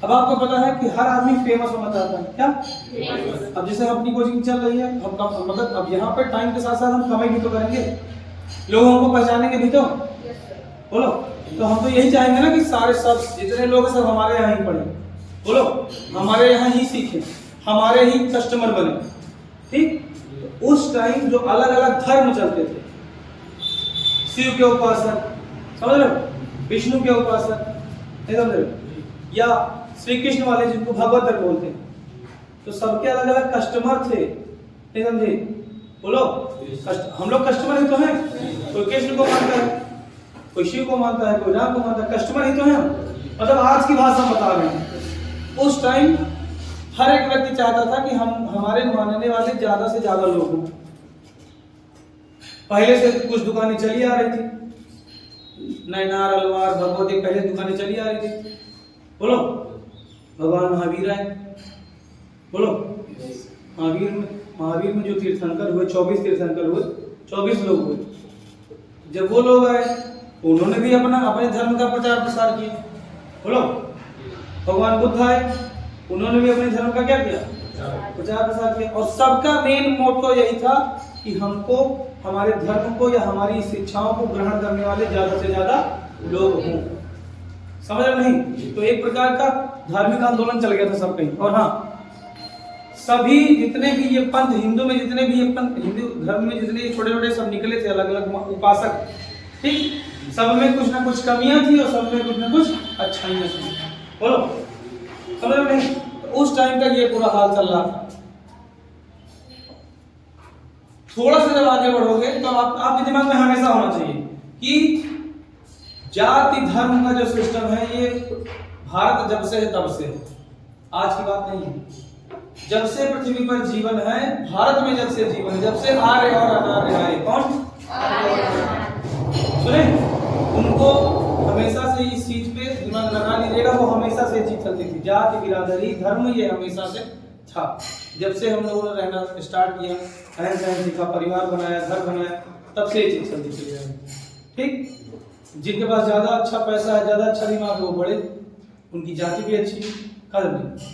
अब आपको पता है कि हर आदमी फेमस होना चाहता है, क्या? अब जैसे अपनी कोचिंग चल रही है, हम मतलब अब यहाँ पे टाइम के साथ साथ हम कमाई भी तो करेंगे, लोग हमको पहचानेंगे भी तो, बोलो। तो हम तो यही चाहेंगे ना कि सारे सब जितने लोग हैं सब हमारे यहाँ ही पढ़े, बोलो, हमारे यहाँ ही सीखे, हमारे ही कस्टमर बने, ठीक। उस टाइम जो अलग अलग धर्म चलते थे, शिव के उपासक, समझ रहे हो, विष्णु के उपासक, नहीं समझ रहे हो, या श्री कृष्ण वाले जिनको भगवत धर्म बोलते हैं, तो सबके अलग अलग कस्टमर थे, नहीं समझे, बोलो। हम लोग कस्टमर ही तो हैं, कोई कृष्ण को मानता है, कोई शिव को मानता है, कोई राम को मानता है, कस्टमर ही तो हैं। मतलब आज की भाषा बता रहे हैं, उस टाइम हर एक व्यक्ति चाहता था कि हम हमारे मानने वाले ज्यादा से ज्यादा लोग हों। पहले से कुछ दुकानें चली आ रही थी, नैनार, अलवार, भगवती, पहले दुकानें चली आ रही थी, बोलो। भगवान महावीर आए, बोलो। महावीर में जो तीर्थंकर हुए, 24 तीर्थंकर हुए, 24 लोग हुए। जब वो लोग आए, उन्होंने भी अपने धर्म का प्रचार प्रसार किया, बोलो। भगवान बुद्ध आए, उन्होंने भी अपने धर्म का क्या किया, प्रचार प्रसार किया। और सबका मेन मोटो यही था कि हमको, हमारे धर्म को या हमारी शिक्षाओं को ग्रहण करने वाले ज्यादा से ज्यादा लोग हों, समझ रहे नहीं? तो एक प्रकार का धार्मिक आंदोलन चल गया था सब कहीं। और हाँ, सभी जितने भी ये पंथ, हिंदू में जितने भी ये पंथ, हिंदू धर्म में जितने छोटे छोटे सब निकले थे अलग अलग उपासक, ठीक, सब में कुछ ना कुछ कमियां थी और सब में कुछ ना कुछ अच्छाइयां थी, बोलो, समझ रहे नहीं? तो उस टाइम का ये पूरा हाल चल रहा था। थोड़ा सा जब आगे बढ़ोगे तो आपके दिमाग में हमेशा होना चाहिए कि जाति धर्म का जो सिस्टम है ये भारत जब से है तब से है, आज की बात नहीं है। जब से पृथ्वी पर जीवन है, भारत में जब से जीवन है, जब से आर्य और अनार्य आए, कौन सुने, उनको हमेशा से इस चीज पे दिमाग लगा लीजिएगा। वो हमेशा से चीज चलती थी, जाति बिरादरी धर्म, ये हमेशा से था। जब से हम लोगों ने रहना स्टार्ट किया, रहन सहन सीखा, परिवार बनाया, घर बनाया, तब से ये चीज चलती चली आई, ठीक। जिनके पास ज्यादा अच्छा पैसा है, ज्यादा अच्छा दिमाग है, वो बड़े, उनकी जाति भी अच्छी, कदम नहीं।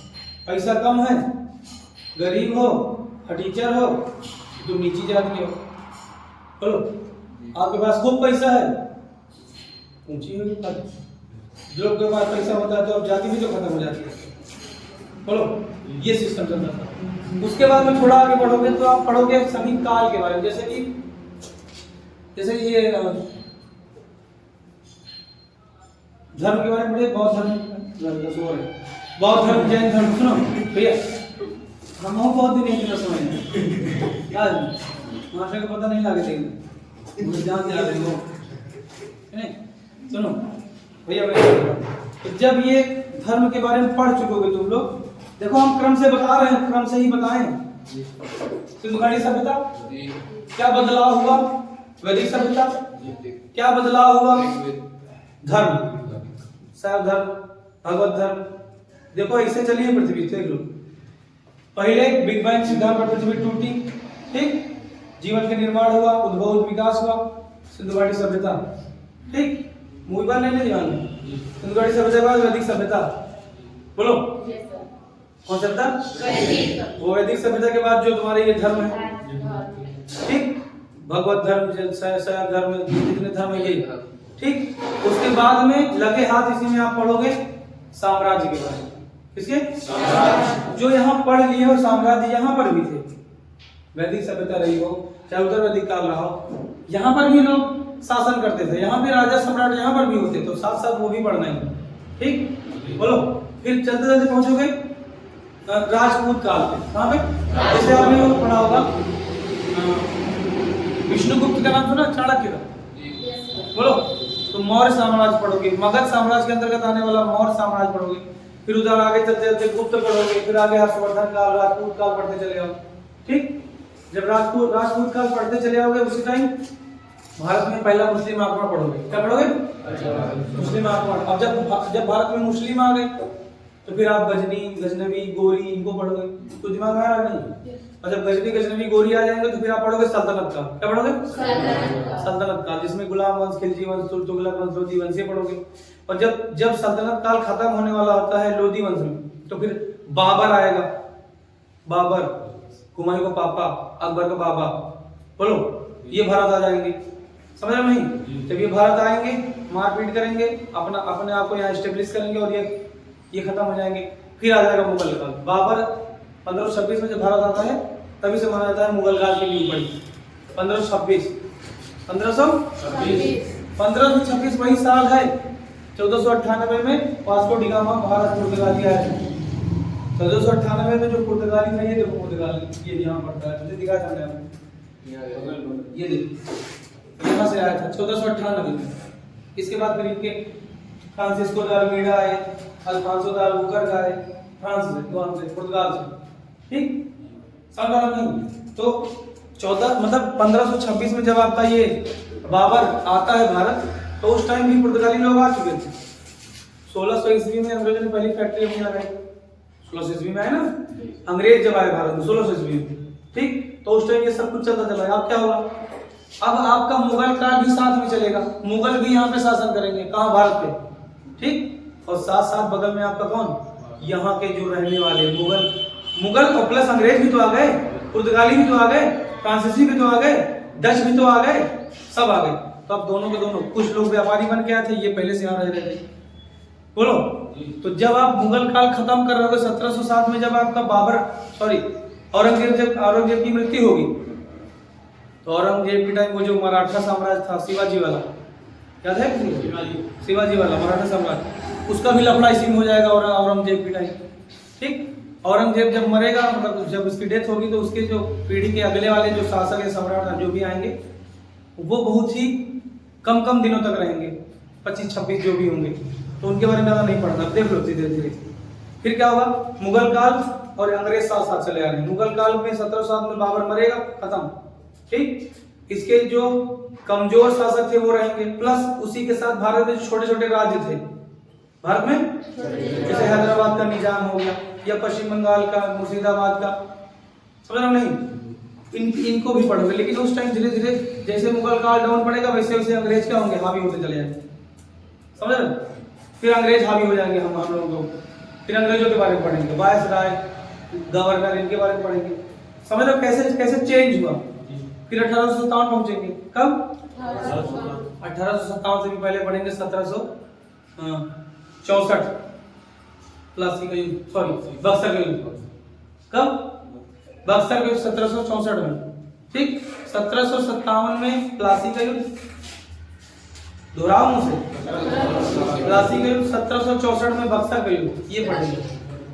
पैसा कम है, गरीब हो, टीचर हो, तुम नीची जाति हो, बोलो। आपके पास खूब पैसा है, ऊंची होगी कदम। जो के पास पैसा होता है तो अब जाति भी तो खत्म हो जाती है, बोलो। ये सिस्टम चलता था। उसके बाद में थोड़ा आगे बढ़ोगे तो आप पढ़ोगे सभी काल के बारे में, जैसे ये धर्म के बारे में पढ़े, बौद्ध धर्म, बौद्ध धर्म, जैन धर्म, सुनो भैया, हम बहुत दिन एक समझ यार मास्टर को पता नहीं लगे थे, मुझे जान जा रहे हो नहीं, सुनो भैया। तो जब ये धर्म के बारे में पढ़ चुकोगे तुम लोग, देखो हम क्रम से बता रहे हैं, क्रम से ही बताएं। सिंधु घाटी सभ्यता, क्या बदलाव हुआ? वैदिक सभ्यता, क्या बदलाव हुआ? धर्म, सर्व धर्म, भगवत धर्म। देखो ऐसे चलिए पृथ्वी, देख लो। पहले बिग बैंग सिद्धांत पर पृथ्वी टूटी, ठीक, जीवन का निर्माण हुआ, उद्भव विकास हुआ, सिंधु घाटी सभ्यता, ठीक। मूवी बार नहीं ध्यान में, सिंधु घाटी सभ्यता के बाद वैदिक सभ्यता, बोलो कौन सभ्यता? वो वैदिक सभ्यता के बाद जो तुम्हारे ये धर्म है, ठीक, भगवत धर्म, शैव धर्म, जितने धर्म है ये, ठीक। उसके बाद में लगे हाथ इसी में आप पढ़ोगे साम्राज्य के बारे में। किसके? जो यहाँ पढ़ लिए हो साम्राज्य, यहाँ पर भी थे। वैदिक सभ्यता रही हो, चाहे उत्तर वैदिक काल रहा हो, यहाँ पर भी लोग शासन करते थे, यहाँ पे राजा सम्राट यहाँ पर भी होते, तो साथ साथ वो भी पढ़ना है, ठीक, बोलो। फिर चलते चलते पहुंचोगे राजपूत काल पे, कहाँ पे? जैसे आपने वो पढ़ा होगा विष्णुगुप्त का नाम सुना, चाणक्य का, बोलो। तो मौर्य साम्राज्य पढ़ोगे, मगध साम्राज्य के अंतर्गत आने वाला मौर्य साम्राज्य पढ़ोगे, फिर उधर आगे चलते चलते गुप्त पढ़ोगे, फिर आगे हर्षवर्धन काल, राजपूत काल पढ़ते चले आओ, ठीक। जब राजपूत काल पढ़ते चले आओगे, उसी टाइम भारत में पहला मुस्लिम आक्रमण पढ़ोगे, क्या पढ़ोगे? मुस्लिम आक्रमण। अब जब भारत में मुस्लिम आ गए तो फिर आप गजनी, गजनवी, गोरी इनको पढ़ोगे, तो दिमाग में आ रहा नहीं। और जब गजनी, गजनवी, गोरी आ जाएंगे तो फिर आप पढ़ोगे सल्तनत का, क्या पढ़ोगे? सल्तनत काल, जिसमें गुलाम वंश, खिलजी वंश, तुगलक वंश, लोधी वंश ये पढ़ोगे। और जब सल्तनत काल खत्म होने वाला होता है लोधी वंश में, तो फिर बाबर आएगा। बाबर, हुमायूं का पापा, अकबर का बाबा, बोलो, ये भारत आ जाएंगे, समझ रहे नहीं? जब ये भारत आएंगे, मारपीट करेंगे, अपने आप को यहाँ स्टेब्लिश करेंगे और ये खत्म हो जाएंगे। फिर आ जाएगा मुगल काल। बाबर 1526 में जब भारत आता है तभी से माना जाता है मुगल काल की नींव पड़ी। 1526 1526 वही साल है 1498 में वास्को डी गामा भारत पुर्तगाली आया है। 1498 में जो पुर्तगाली था, ये देखो पुर्तगाली, ये यहाँ पड़ता है, मुझे दिखा था मैंने, ये देखो यहाँ से आया था 1498 में। इसके बाद फिर इनके फ्रांसिस्को द अल्मीडा आए, अल्फांसो द अल्बुकर्क आए, फ्रांस से, वहां से, पुर्तगाल से, ठीक? समझ नहीं? तो 1526 में जब आपका ये बाबर आता है भारत, तो उस टाइम भी पुर्तगाली लोग आ चुके थे। 1600 ईस्वी में अंग्रेजों ने पहली फैक्ट्री अपनी लगाई। 1600 ईस्वी में आए ना अंग्रेज, जब आए भारत में 1600 ईस्वी में, ठीक? तो उस टाइम ये सब कुछ चलता चला है। अब क्या होगा? अब आपका मुगल काल भी साथ में चलेगा, मुगल भी यहाँ पे शासन करेंगे, कहाँ? भारत पे, ठीक? और साथ साथ बगल में आपका कौन? यहाँ के जो रहने वाले मुगल और प्लस अंग्रेज भी तो आ गए, पुर्तगाली भी तो आ गए, फ्रांसीसी भी तो आ गए, डच भी तो आ गए, सब आ गए। तो अब दोनों के दोनों, कुछ लोग व्यापारी बन के आए थे, ये पहले से यहाँ रह रहे थे, बोलो। तो जब आप मुगल काल खत्म कर रहे हो 1707 में, जब आपका औरंगजेब की मृत्यु होगी, तो औरंगजेब के टाइम वो जो मराठा साम्राज्य था, शिवाजी वाला, याद है? शिवाजी वाला मराठा साम्राज्य, उसका भी लफड़ा इसी में हो जाएगा औरंगजेब के टाइम, ठीक? औरंगजेब जब मरेगा, मतलब जब उसकी डेथ होगी, तो उसके जो पीढ़ी के अगले वाले जो शासक या सम्राट जो भी आएंगे, वो बहुत ही कम दिनों तक रहेंगे, 25-26 जो भी होंगे, तो उनके बारे में ज़्यादा नहीं पढ़ना, देख लो धीरे धीरे। फिर क्या होगा? मुगल काल और अंग्रेज साथ साथ चले आ रहे हैं। मुगल काल में 1707 में बाबर मरेगा, खत्म, ठीक? इसके जो कमजोर शासक थे वो रहेंगे, प्लस उसी के साथ भारत में छोटे छोटे राज्य थे भारत में, जैसे हैदराबाद का निजाम हो गया, या पश्चिम बंगाल का, मुर्शिदाबाद का, समझ रहे नहीं? इनको भी पढ़ोगे। लेकिन उस टाइम धीरे धीरे जैसे मुगल काल डाउन पड़ेगा, वैसे वैसे अंग्रेज क्या होंगे? हावी होते चले जाएंगे, समझ रहे? फिर अंग्रेज हावी हो जाएंगे हम लोगों को, फिर अंग्रेजों के बारे में पढ़ेंगे, वायसराय, गवर्नर, इनके बारे में पढ़ेंगे, समझ रहे? कैसे चेंज हुआ। फिर 1857 पहुंचेंगे, कब? 1857 से भी पहले पढ़ेंगे 1764 प्लासी का युद्ध, सॉरी बक्सर का युद्ध, कब? बक्सर का युद्ध 1764 में, ठीक? 1757 में प्लासी का युद्ध, दोहराओ मुझसे, प्लासी का युद्ध 1764 में, बक्सर का युद्ध, ये पढ़ेंगे।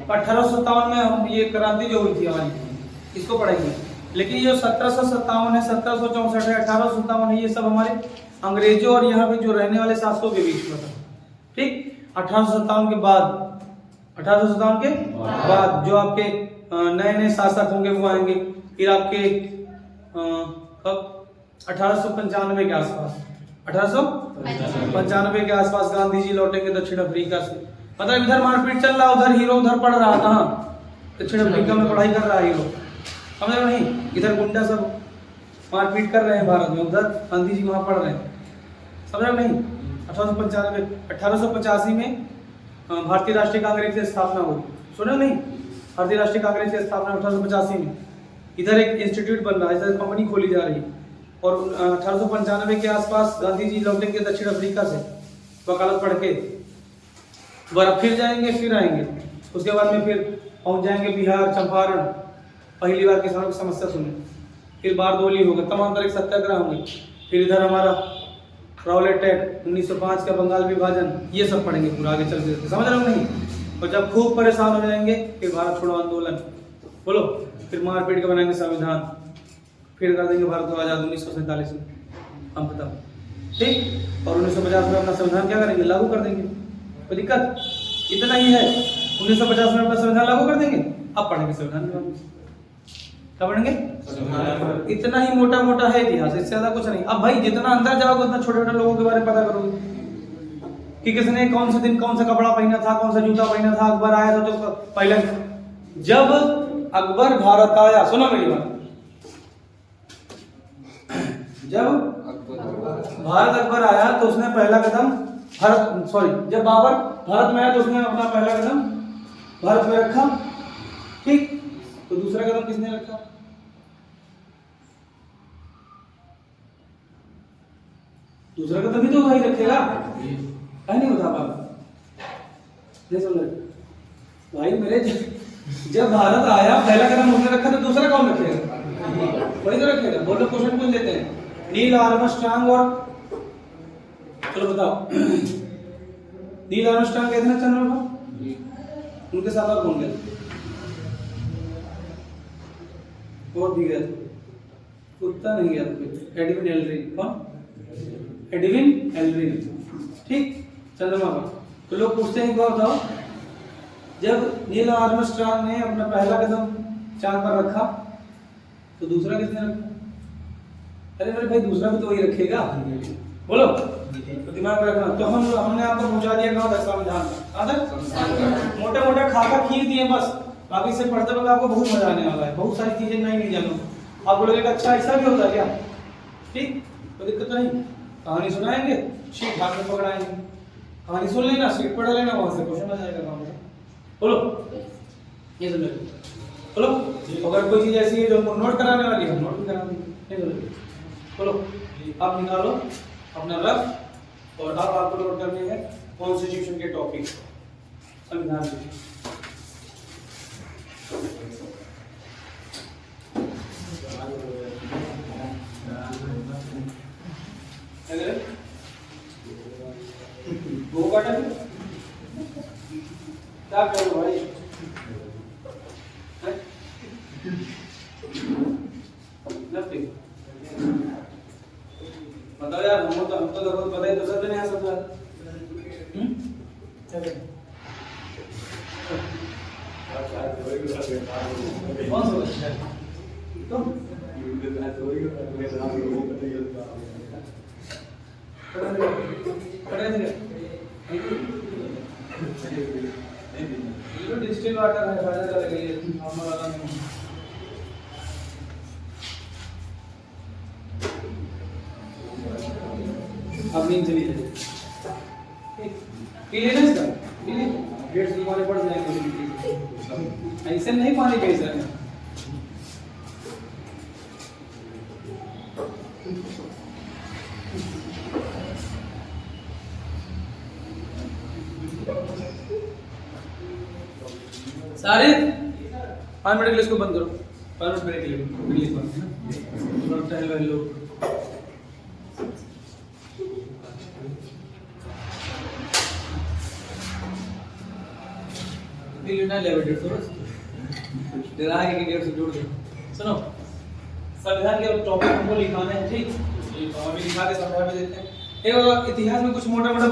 1857 में हम ये क्रांति जो हुई थी हमारी, इसको पढ़ेंगे। लेकिन ये 1757 है, 1764 है, 1857 है, ये सब हमारे अंग्रेजों और यहाँ पे जो रहने वाले शासकों के बीच में था, ठीक? 1857 के बाद, 1857 के बाद जो आपके नए शासक होंगे वो आएंगे। फिर आपके कब? 1895 के आसपास, 1895 के आसपास गांधी जी लौटेंगे दक्षिण अफ्रीका से। मतलब इधर मारपीट चल रहा, उधर हीरो उधर पढ़ रहा, कहाँ? दक्षिण अफ्रीका में पढ़ाई कर रहा है हीरो, समझ रहे नहीं? इधर गुंडा सब मारपीट कर रहे हैं भारत में, उधर गांधी जी वहां पढ़ रहे हैं, समझ रहे नहीं? 1885 में भारतीय राष्ट्रीय कांग्रेस की स्थापना हुई, सुनो नहीं? भारतीय राष्ट्रीय कांग्रेस की स्थापना 1885 में। इधर एक इंस्टीट्यूट बन रहा है, इधर कंपनी खोली जा रही है। और 1895 के आसपास गांधी जी लौटेंगे दक्षिण अफ्रीका से वकालत पढ़ के, दोबारा फिर जाएंगे, फिर आएंगे, उसके बाद में फिर पहुंच जाएंगे बिहार, चंपारण, पहली बार किसानों की समस्या सुने, फिर बारदोली होगा, तमाम तरह के सत्याग्रह होंगे। फिर इधर हमारा राउलेट एक्ट 1905 का बंगाल विभाजन, ये सब पढ़ेंगे पूरा आगे चलते, समझ रहे हो नहीं? और जब खूब परेशान हो जाएंगे, फिर भारत छोड़ो आंदोलन, बोलो, फिर मारपीट के बनाएंगे संविधान, फिर कर देंगे भारत को आजाद 1947 में, हम खत्म, ठीक? और 1950 में अपना संविधान क्या करेंगे? लागू कर देंगे, कोई दिक्कत? इतना ही है, 1950 में अपना संविधान लागू कर देंगे। अब पढ़ेंगे संविधान, क्या पढ़ेंगे? इतना ही मोटा मोटा है इतिहास, इससे ज्यादा कुछ नहीं। अब भाई जितना अंदर जाओगे उतना छोटे छोटे लोगों के बारे में पता करोगे कि किसने कौन से दिन कौन सा कपड़ा पहना था, कौन सा जूता पहना था। अकबर आया था तो पहले जब अकबर भारत आया, सुनो मेरी बात, जब भारत अकबर आया तो उसने पहला कदम जब बाबर भारत में आया तो उसने अपना पहला कदम भारत में रखा, ठीक। तो दूसरा कदम किसने रखा? दूसरा कदम भी तो वही रखेगा, नहीं बता पा नहीं सुन रहे भाई मेरे। जब भारत आया पहला कदम उसने रखा तो दूसरा कौन रखेगा? वही तो रखेगा। बोलो, क्वेश्चन पूछ लेते हैं। नील आर्मस्ट्रांग और, चलो बताओ, नील आर्मस्ट्रांग गए थे ना चंद्रमा पर, उनके साथ और कौन गए? और भी गया था, कुत्ता नहीं गया था, एडविन एल्ड्रिन। कौन? एडविन एल्ड्रिन, ठीक, चंद्रमा पर। तो लोग पूछते हैं क्या बताओ, जब नील आर्मस्ट्रांग ने अपना पहला कदम चांद पर रखा तो दूसरा किसने रखा? अरे मेरे भाई दूसरा भी तो वही रखेगा, बोलो, तो दिमाग में रखना। तो हमने आपको पहुंचा दिया कहाँ तक? संविधान तक। मोटे मोटे खाका खींच दिए बस, बाकी से पढ़ते वक्त आपको बहुत मजा आने वाला है, बहुत सारी चीजें नहीं जानो। आपको लगेगा अच्छा ऐसा भी होता है क्या, ठीक, कोई दिक्कत नहीं। कहानी सुनाएंगे, शीट हाथ में पकड़ाएंगे, कहानी सुन लेना, शीट पढ़ लेना, वहां से क्वेश्चन आ जाएगा काम का। बोलो, ये समझ लो, बोलो। अगर कोई चीज ऐसी है जो हमको नोट कराने वाली है, नोट भी करा देंगे। बोलो, आप निकालो अपना रफ, और अब आपको नोट करने हैं कॉन्स्टिट्यूशन के टॉपिक, संविधान के। वो काटा क्या करो भाई, बताओ यार, हमको तो पता है, तो सब नहीं आ सकता। कौन सा तुम डिस्टिल वाटर है, फायदा करेगा नॉर्मल वाला नहीं। अब नींद चली जाए, पी लेना इसका, पी ले, 150 तुम्हारे पड़ जाएंगे। ऐसे नहीं पानी पी सकते। सारे 5 मिनट के लिए इसको बंद करो, 5 मिनट के लिए रिलीज बंद टहल वहल लो। जोड़ दो। सुनो, संविधान के टॉपिक हमको लिखाना है, ठीक, अभी लिखा के समझा भी देते हैं। इतिहास में कुछ मोटा मोटा